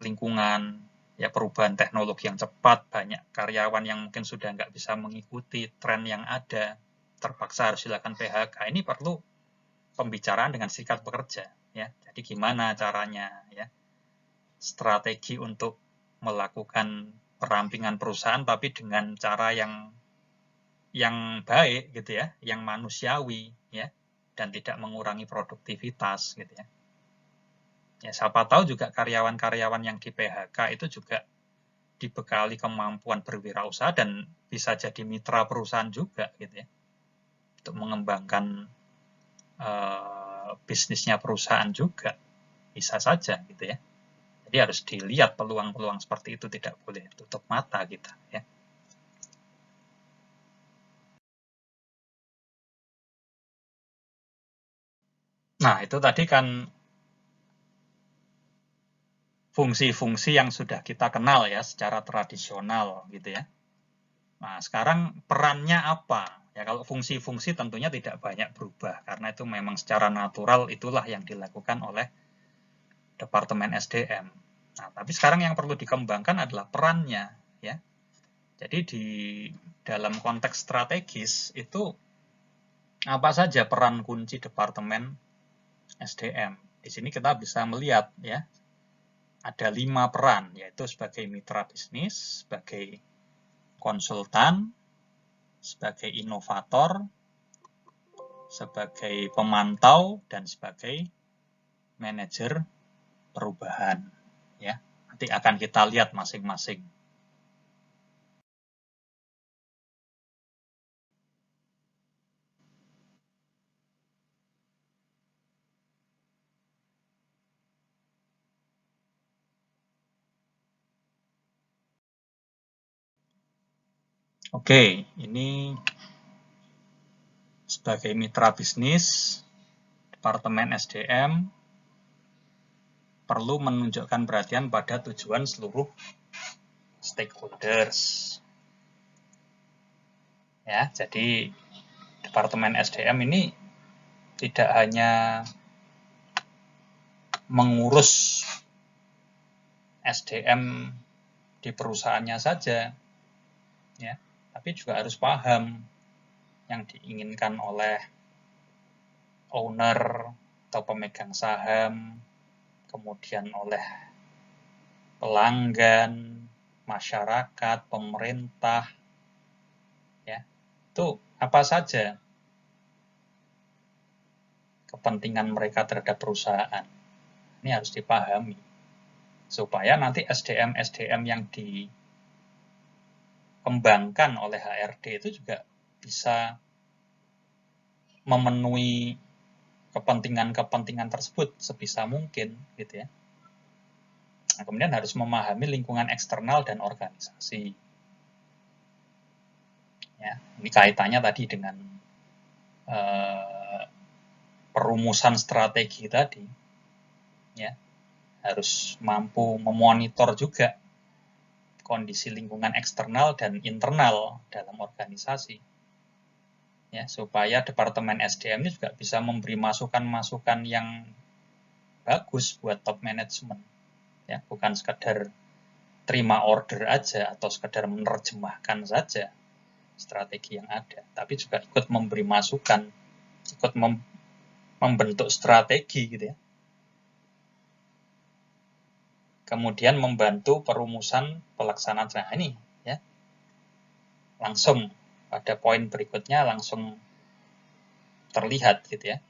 lingkungan ya, perubahan teknologi yang cepat, banyak karyawan yang mungkin sudah nggak bisa mengikuti tren yang ada, terpaksa harus dilakukan PHK. Ini perlu pembicaraan dengan serikat pekerja ya. Jadi gimana caranya ya, strategi untuk melakukan perampingan perusahaan tapi dengan cara yang baik gitu ya, yang manusiawi ya, dan tidak mengurangi produktivitas gitu ya. Ya siapa tahu juga karyawan-karyawan yang di PHK itu juga dibekali kemampuan berwirausaha dan bisa jadi mitra perusahaan juga gitu ya, untuk mengembangkan bisnisnya perusahaan juga bisa saja gitu ya. Jadi harus dilihat peluang-peluang seperti itu, tidak boleh tutup mata kita ya. Nah, itu tadi kan fungsi-fungsi yang sudah kita kenal ya secara tradisional gitu ya. Nah, sekarang perannya apa? Ya, kalau fungsi-fungsi tentunya tidak banyak berubah, karena itu memang secara natural itulah yang dilakukan oleh Departemen SDM. Nah, tapi sekarang yang perlu dikembangkan adalah perannya, ya. Jadi di dalam konteks strategis itu apa saja peran kunci Departemen SDM? Di sini kita bisa melihat ya, ada 5 peran, yaitu sebagai mitra bisnis, sebagai konsultan, sebagai inovator, sebagai pemantau, dan sebagai manajer perubahan. Ya, nanti akan kita lihat masing-masing. Oke, ini sebagai mitra bisnis, Departemen SDM perlu menunjukkan perhatian pada tujuan seluruh stakeholders. Ya, jadi Departemen SDM ini tidak hanya mengurus SDM di perusahaannya saja, ya, tapi juga harus paham yang diinginkan oleh owner atau pemegang saham, kemudian oleh pelanggan, masyarakat, pemerintah, ya, itu apa saja kepentingan mereka terhadap perusahaan. Ini harus dipahami supaya nanti SDM-SDM yang dikembangkan oleh HRD itu juga bisa memenuhi kepentingan-kepentingan tersebut sebisa mungkin, gitu ya. Nah, kemudian harus memahami lingkungan eksternal dan organisasi. Ya, ini kaitannya tadi dengan perumusan strategi tadi. Ya, harus mampu memonitor juga kondisi lingkungan eksternal dan internal dalam organisasi. Ya, supaya Departemen SDM ini juga bisa memberi masukan-masukan yang bagus buat top management. Ya, bukan sekedar terima order aja atau sekedar menerjemahkan saja strategi yang ada, tapi juga ikut memberi masukan, ikut membentuk strategi gitu ya. Kemudian membantu perumusan pelaksanaan. Nah, ini ya. Langsung pada poin berikutnya langsung terlihat gitu ya.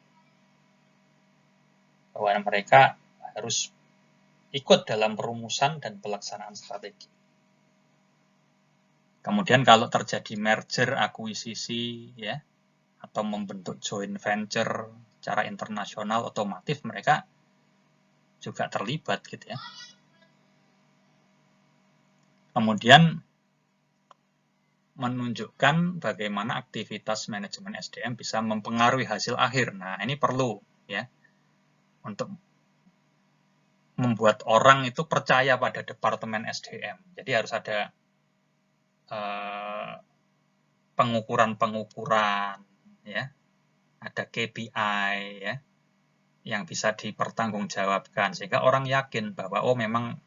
Bahwa mereka harus ikut dalam perumusan dan pelaksanaan strategi. Kemudian kalau terjadi merger, akuisisi, ya, atau membentuk joint venture secara internasional, otomatis mereka juga terlibat gitu ya. Kemudian menunjukkan bagaimana aktivitas manajemen SDM bisa mempengaruhi hasil akhir. Nah, ini perlu ya untuk membuat orang itu percaya pada Departemen SDM. Jadi harus ada pengukuran-pengukuran, ya, ada KPI, ya, yang bisa dipertanggungjawabkan sehingga orang yakin bahwa oh memang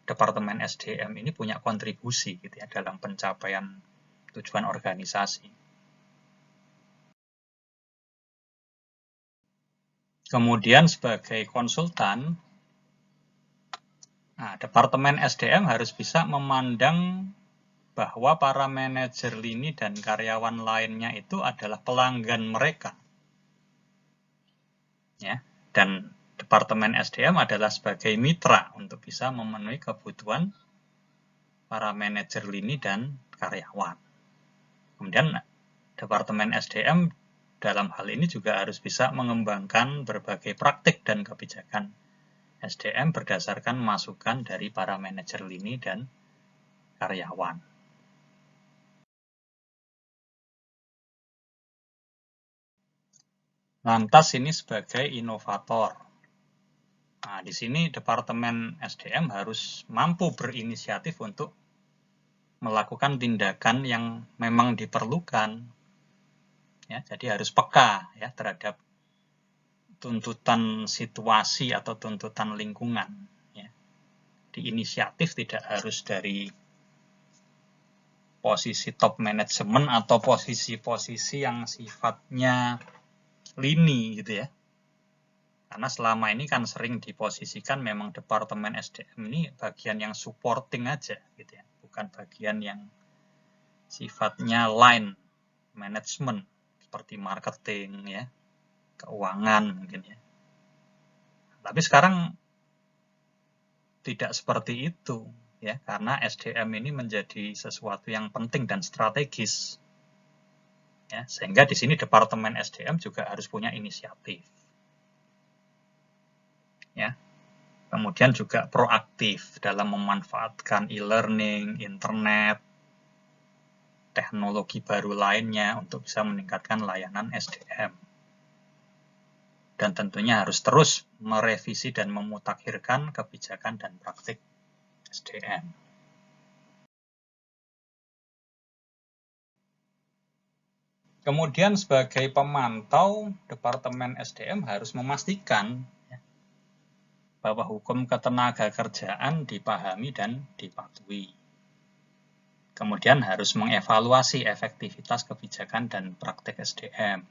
Departemen SDM ini punya kontribusi gitu ya dalam pencapaian tujuan organisasi. Kemudian sebagai konsultan, nah, Departemen SDM harus bisa memandang bahwa para manajer lini dan karyawan lainnya itu adalah pelanggan mereka. Ya, dan Departemen SDM adalah sebagai mitra untuk bisa memenuhi kebutuhan para manajer lini dan karyawan. Kemudian Departemen SDM dalam hal ini juga harus bisa mengembangkan berbagai praktik dan kebijakan SDM berdasarkan masukan dari para manajer lini dan karyawan. Lantas ini sebagai inovator. Nah, di sini Departemen SDM harus mampu berinisiatif untuk melakukan tindakan yang memang diperlukan. Ya, jadi harus peka ya terhadap tuntutan situasi atau tuntutan lingkungan. Ya. Di inisiatif tidak harus dari posisi top manajemen atau posisi-posisi yang sifatnya lini gitu ya. Karena selama ini kan sering diposisikan memang Departemen SDM ini bagian yang supporting aja gitu ya, bukan bagian yang sifatnya line management seperti marketing ya, keuangan mungkin ya. Tapi sekarang tidak seperti itu ya, karena SDM ini menjadi sesuatu yang penting dan strategis. Ya, sehingga di sini Departemen SDM juga harus punya inisiatif. Ya. Kemudian juga proaktif dalam memanfaatkan e-learning, internet, teknologi baru lainnya untuk bisa meningkatkan layanan SDM. Dan tentunya harus terus merevisi dan memutakhirkan kebijakan dan praktik SDM. Kemudian sebagai pemantau, Departemen SDM harus memastikan bahwa hukum ketenagakerjaan dipahami dan dipatuhi. Kemudian harus mengevaluasi efektivitas kebijakan dan praktik SDM.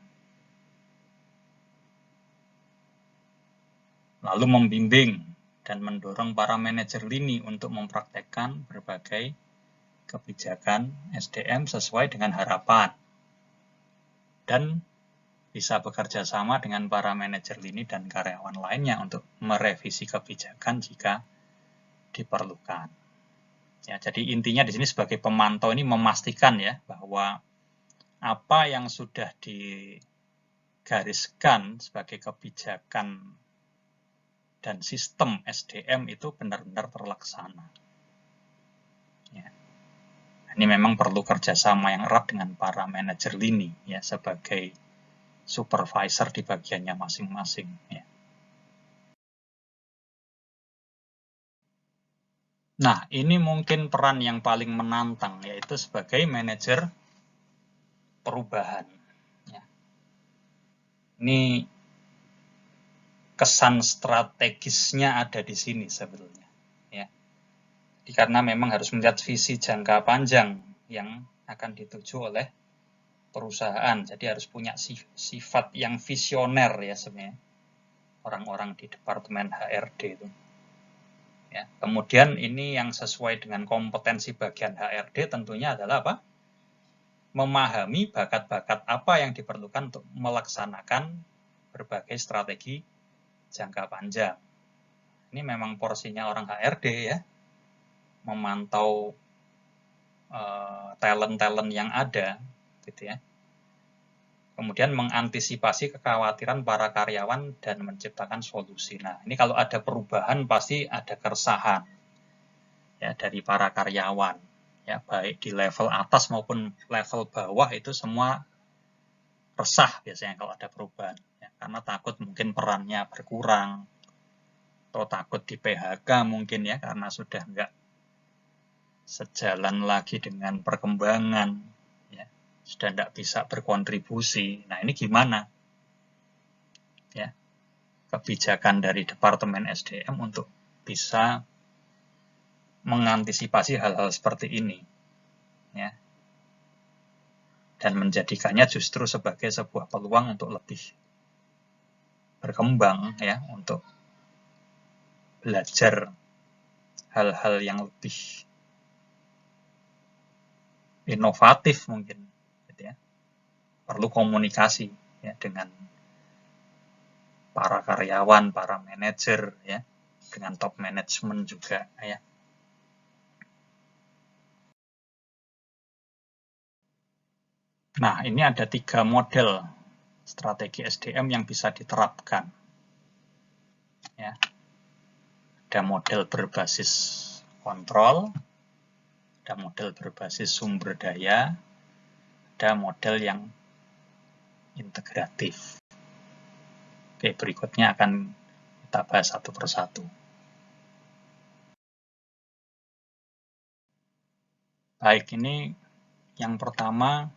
Lalu membimbing dan mendorong para manajer lini untuk mempraktekkan berbagai kebijakan SDM sesuai dengan harapan. Dan bisa bekerja sama dengan para manajer lini dan karyawan lainnya untuk merevisi kebijakan jika diperlukan. Ya, jadi intinya di sini sebagai pemantau ini memastikan ya bahwa apa yang sudah digariskan sebagai kebijakan dan sistem SDM itu benar-benar terlaksana. Ya. Ini memang perlu kerjasama yang erat dengan para manajer lini ya sebagai supervisor di bagiannya masing-masing. Ya. Nah, ini mungkin peran yang paling menantang, yaitu sebagai manajer perubahan. Ya. Ini kesan strategisnya ada di sini sebetulnya. Ya. Karena memang harus melihat visi jangka panjang yang akan dituju oleh perusahaan. Jadi harus punya sifat yang visioner ya sebenarnya orang-orang di Departemen HRD itu. Ya. Kemudian ini yang sesuai dengan kompetensi bagian HRD tentunya adalah apa? Memahami bakat-bakat apa yang diperlukan untuk melaksanakan berbagai strategi jangka panjang. Ini memang porsinya orang HRD ya, memantau talent-talent yang ada, gitu ya. Kemudian mengantisipasi kekhawatiran para karyawan dan menciptakan solusi. Nah, ini kalau ada perubahan pasti ada keresahan ya dari para karyawan, ya baik di level atas maupun level bawah itu semua resah biasanya kalau ada perubahan, ya, karena takut mungkin perannya berkurang atau takut di PHK mungkin ya karena sudah nggak sejalan lagi dengan perkembangan, ya, sudah tidak bisa berkontribusi. Nah ini gimana? Ya, kebijakan dari Departemen SDM untuk bisa mengantisipasi hal-hal seperti ini, ya, dan menjadikannya justru sebagai sebuah peluang untuk lebih berkembang, ya, untuk belajar hal-hal yang lebih inovatif mungkin, gitu ya. Perlu komunikasi ya dengan para karyawan, para manajer, ya, dengan top management juga, ya. Nah, ini ada 3 model strategi SDM yang bisa diterapkan. Ya. Ada model berbasis kontrol, ada model berbasis sumber daya, ada model yang integratif. Oke, berikutnya akan kita bahas satu persatu. Baik, ini yang pertama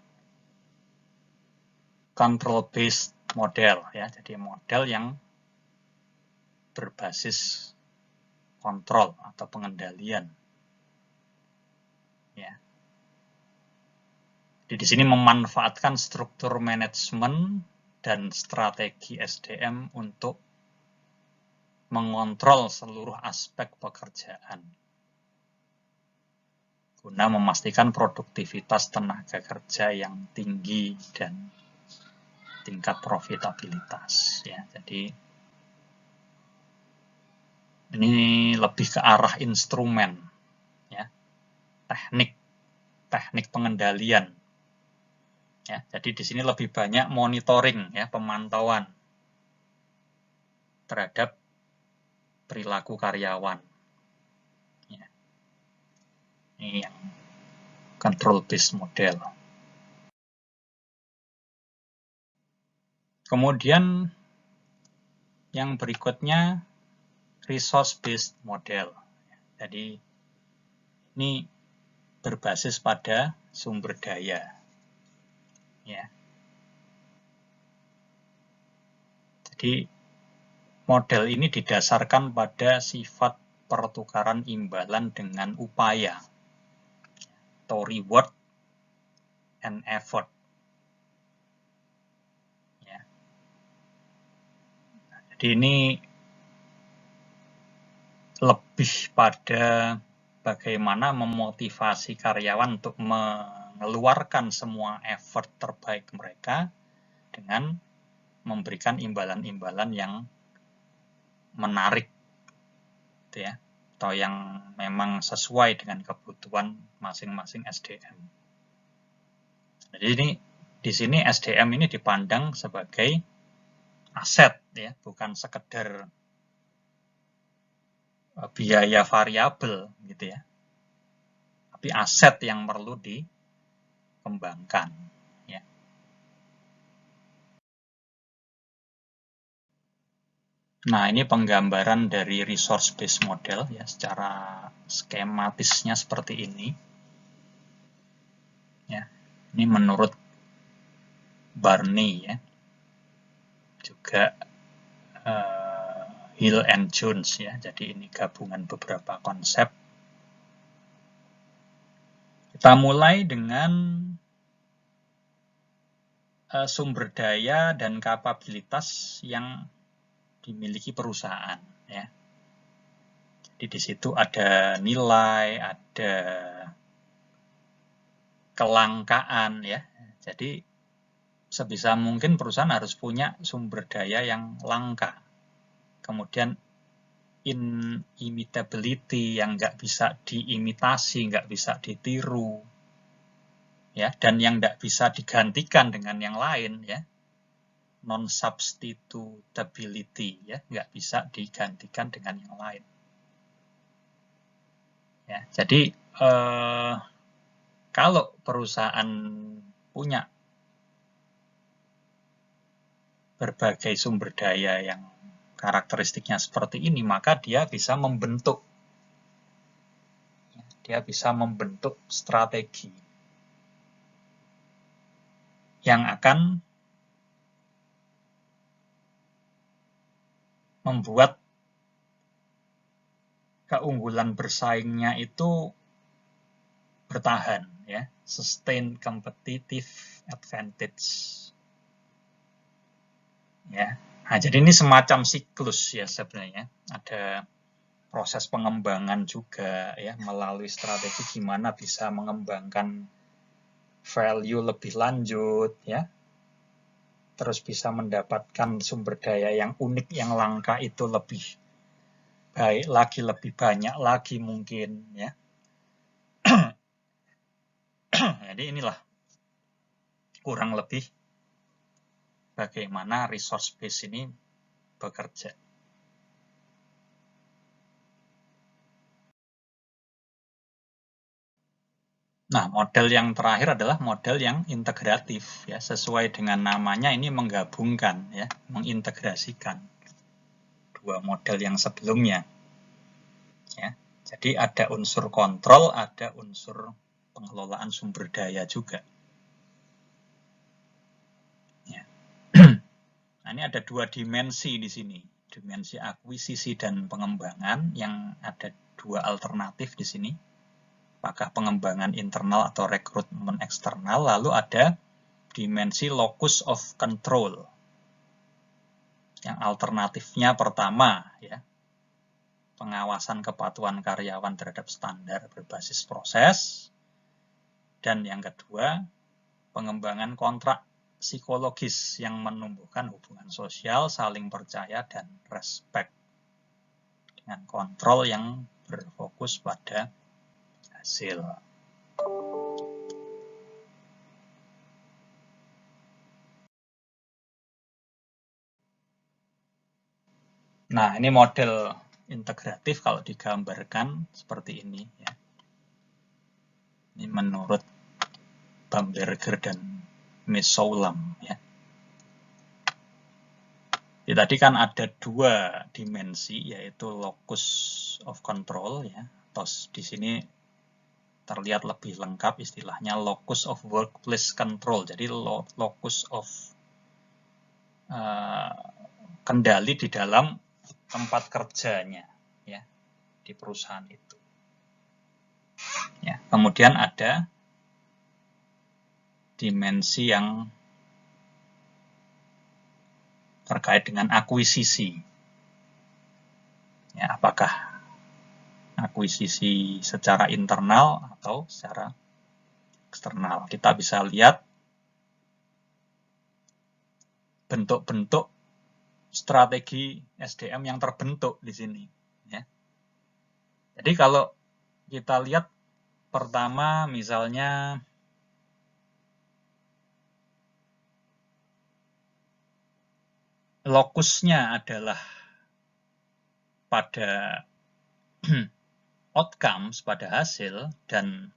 control based model ya. Jadi model yang berbasis kontrol atau pengendalian. Ya. Jadi di sini memanfaatkan struktur manajemen dan strategi SDM untuk mengontrol seluruh aspek pekerjaan guna memastikan produktivitas tenaga kerja yang tinggi dan tingkat profitabilitas ya. Jadi ini lebih ke arah instrumen ya, teknik pengendalian ya. Jadi di sini lebih banyak monitoring ya, pemantauan terhadap perilaku karyawan ya. Ini yang control based model. Kemudian yang berikutnya resource based model. Jadi ini berbasis pada sumber daya. Ya. Jadi model ini didasarkan pada sifat pertukaran imbalan dengan upaya atau reward and effort. Ya. Jadi ini lebih pada bagaimana memotivasi karyawan untuk mengeluarkan semua effort terbaik mereka dengan memberikan imbalan-imbalan yang menarik, gitu ya, atau yang memang sesuai dengan kebutuhan masing-masing SDM. Jadi ini di sini SDM ini dipandang sebagai aset, ya, bukan sekedar biaya variabel, gitu ya, tapi aset yang perlu dikembangkan. Ya. Nah, ini penggambaran dari resource based model, ya, secara skematisnya seperti ini. Ya, ini menurut Barney, ya, juga Hill and Jones, ya. Jadi ini gabungan beberapa konsep. Kita mulai dengan sumber daya dan kapabilitas yang dimiliki perusahaan, ya. Jadi di situ ada nilai, ada kelangkaan, ya. Jadi sebisa mungkin perusahaan harus punya sumber daya yang langka. Kemudian inimitability yang nggak bisa diimitasi, nggak bisa ditiru, ya, dan yang nggak bisa digantikan dengan yang lain, ya, non-substitutability, ya, nggak bisa digantikan dengan yang lain. Ya, jadi kalau perusahaan punya berbagai sumber daya yang karakteristiknya seperti ini, maka dia bisa membentuk strategi yang akan membuat keunggulan bersaingnya itu bertahan, ya, sustain competitive advantage. Ya. Nah, jadi ini semacam siklus, ya, sebenarnya. Ada proses pengembangan juga, ya, melalui strategi gimana bisa mengembangkan value lebih lanjut, ya. Terus bisa mendapatkan sumber daya yang unik, yang langka itu lebih baik lagi, lebih banyak lagi mungkin, ya. Jadi inilah kurang lebih bagaimana resource base ini bekerja. Nah, model yang terakhir adalah model yang integratif, ya, sesuai dengan namanya ini menggabungkan, ya, mengintegrasikan dua model yang sebelumnya. Ya. Jadi ada unsur kontrol, ada unsur pengelolaan sumber daya juga. Ya. Nah, ini ada dua dimensi di sini, dimensi akuisisi dan pengembangan, yang ada dua alternatif di sini. Apakah pengembangan internal atau rekrutmen eksternal, lalu ada dimensi locus of control. Yang alternatifnya pertama, ya, pengawasan kepatuhan karyawan terhadap standar berbasis proses. Dan yang kedua, pengembangan kontrak psikologis yang menumbuhkan hubungan sosial, saling percaya, dan respect. Dengan kontrol yang berfokus pada hasil. Nah, ini model integratif kalau digambarkan seperti ini, ya. Ini menurut Bamberger dan Mesoulam, ya. Jadi tadi kan ada dua dimensi, yaitu locus of control, ya. Atau di sini terlihat lebih lengkap istilahnya locus of workplace control. Jadi locus of kendali di dalam tempat kerjanya, ya, di perusahaan itu. Ya, kemudian ada dimensi yang terkait dengan akuisisi. Ya, apakah akuisisi secara internal atau secara eksternal. Kita bisa lihat bentuk-bentuk strategi SDM yang terbentuk di sini. Ya. Jadi kalau kita lihat pertama misalnya lokusnya adalah pada outcomes, pada hasil, dan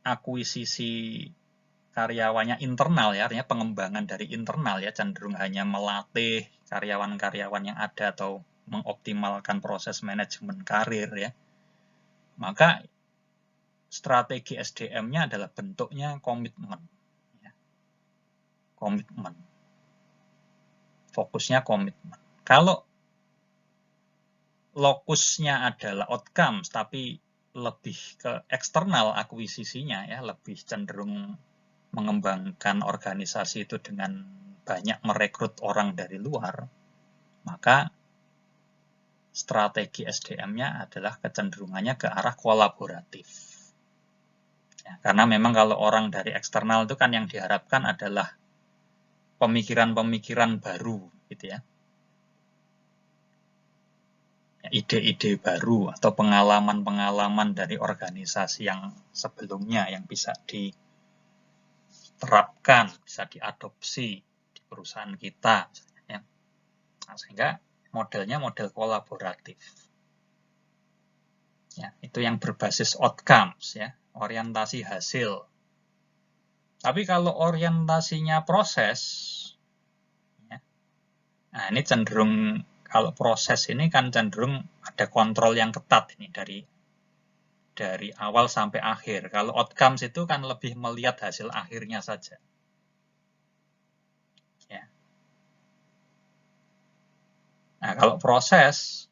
akuisisi karyawannya internal, ya, artinya pengembangan dari internal, ya, cenderung hanya melatih karyawan-karyawan yang ada atau mengoptimalkan proses manajemen karir, ya, maka strategi SDM-nya adalah bentuknya komitmen, ya. Komitmen, fokusnya komitmen. Kalau lokusnya adalah outcomes, tapi lebih ke eksternal akuisisinya, ya, lebih cenderung mengembangkan organisasi itu dengan banyak merekrut orang dari luar, maka strategi SDM-nya adalah kecenderungannya ke arah kolaboratif. Ya, karena memang kalau orang dari eksternal itu kan yang diharapkan adalah pemikiran-pemikiran baru, gitu ya. Ide-ide baru atau pengalaman-pengalaman dari organisasi yang sebelumnya yang bisa diterapkan, bisa diadopsi di perusahaan kita, ya. Nah, sehingga modelnya model kolaboratif. Ya, itu yang berbasis outcomes, ya, orientasi hasil. Tapi kalau orientasinya proses, ya, nah ini cenderung, kalau proses ini kan cenderung ada kontrol yang ketat ini dari awal sampai akhir. Kalau outcomes itu kan lebih melihat hasil akhirnya saja. Ya. Nah, kalau proses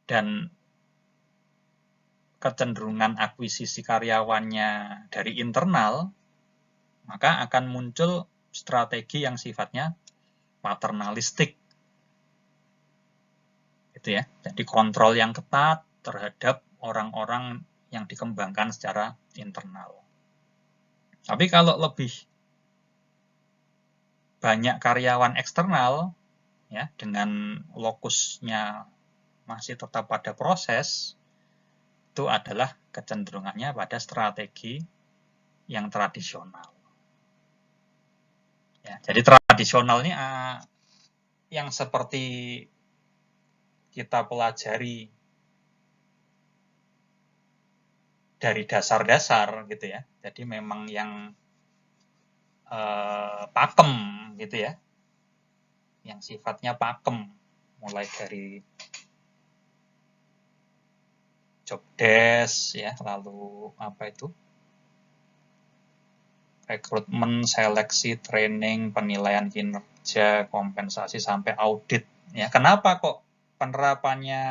dan kecenderungan akuisisi karyawannya dari internal, maka akan muncul strategi yang sifatnya paternalistik. Gitu ya. Jadi kontrol yang ketat terhadap orang-orang yang dikembangkan secara internal. Tapi kalau lebih banyak karyawan eksternal, ya, dengan lokusnya masih tetap pada proses, itu adalah kecenderungannya pada strategi yang tradisional. Ya, jadi tradisional ini yang seperti kita pelajari dari dasar-dasar, gitu ya. Jadi memang yang pakem, gitu ya, yang sifatnya pakem, mulai dari job desk, ya, lalu apa itu, rekrutmen, seleksi, training, penilaian kinerja, kompensasi, sampai audit. Ya, kenapa kok penerapannya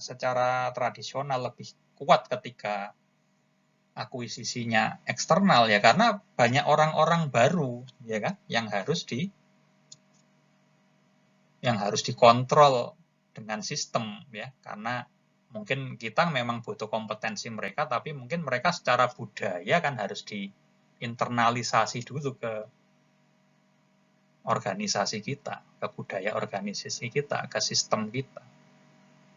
secara tradisional lebih kuat ketika akuisisinya eksternal? Ya karena banyak orang-orang baru, ya kan, yang harus dikontrol dengan sistem, ya, karena mungkin kita memang butuh kompetensi mereka, tapi mungkin mereka secara budaya kan harus diinternalisasi dulu ke organisasi kita, ke budaya organisasi kita, ke sistem kita.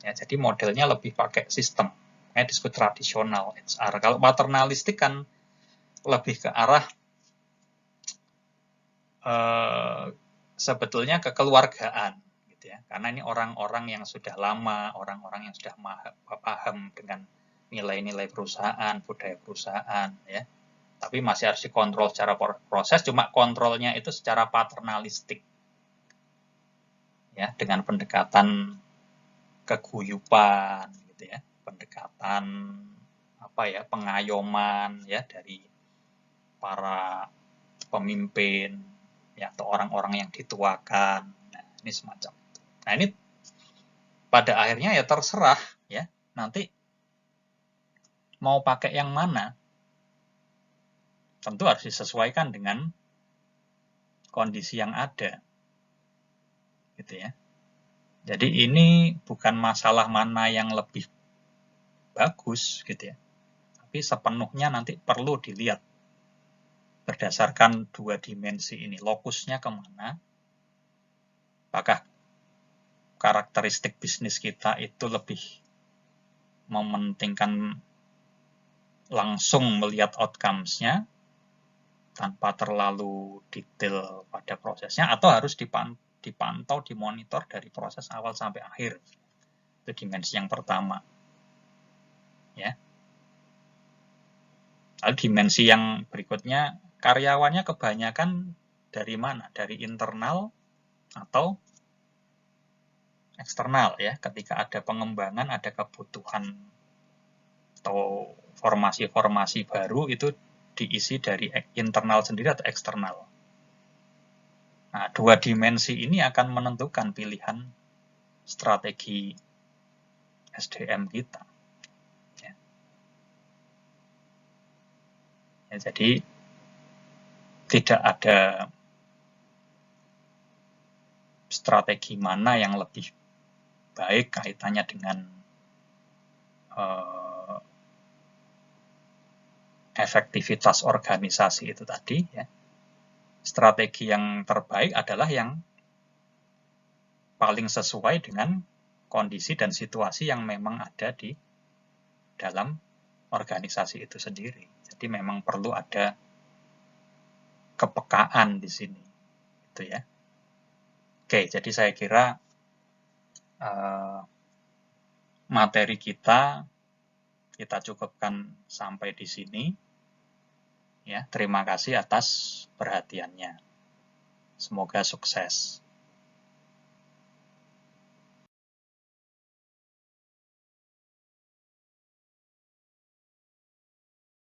Ya, jadi modelnya lebih pakai sistem, disebut tradisional HR. Kalau paternalistik kan lebih ke arah sebetulnya kekeluargaan, gitu ya. Karena ini orang-orang yang sudah lama, orang-orang yang sudah paham dengan nilai-nilai perusahaan, budaya perusahaan, ya. Tapi masih harus dikontrol secara proses, cuma kontrolnya itu secara paternalistik, ya, dengan pendekatan keguyupan, gitu ya, pendekatan apa ya, pengayoman, ya, dari para pemimpin, ya, atau orang-orang yang dituakan. Nah, ini semacam itu. Nah, ini pada akhirnya ya terserah ya, nanti mau pakai yang mana. Tentu harus disesuaikan dengan kondisi yang ada. Gitu ya. Jadi ini bukan masalah mana yang lebih bagus gitu ya. Tapi sepenuhnya nanti perlu dilihat berdasarkan dua dimensi ini, lokusnya kemana, apakah karakteristik bisnis kita itu lebih mementingkan langsung melihat outcomes-nya tanpa terlalu detail pada prosesnya, atau harus dipantau, dimonitor dari proses awal sampai akhir. Itu dimensi yang pertama. Ya. Lalu dimensi yang berikutnya, karyawannya kebanyakan dari mana? Dari internal atau eksternal ya. Ketika ada pengembangan, ada kebutuhan atau formasi-formasi baru, itu diisi dari internal sendiri atau eksternal. Nah, dua dimensi ini akan menentukan pilihan strategi SDM kita. Ya, jadi tidak ada strategi mana yang lebih baik kaitannya dengan efektivitas organisasi itu tadi. Ya. Strategi yang terbaik adalah yang paling sesuai dengan kondisi dan situasi yang memang ada di dalam organisasi itu sendiri. Jadi memang perlu ada kepekaan di sini, gitu ya. Oke, jadi saya kira materi kita cukupkan sampai di sini. Ya, terima kasih atas perhatiannya. Semoga sukses.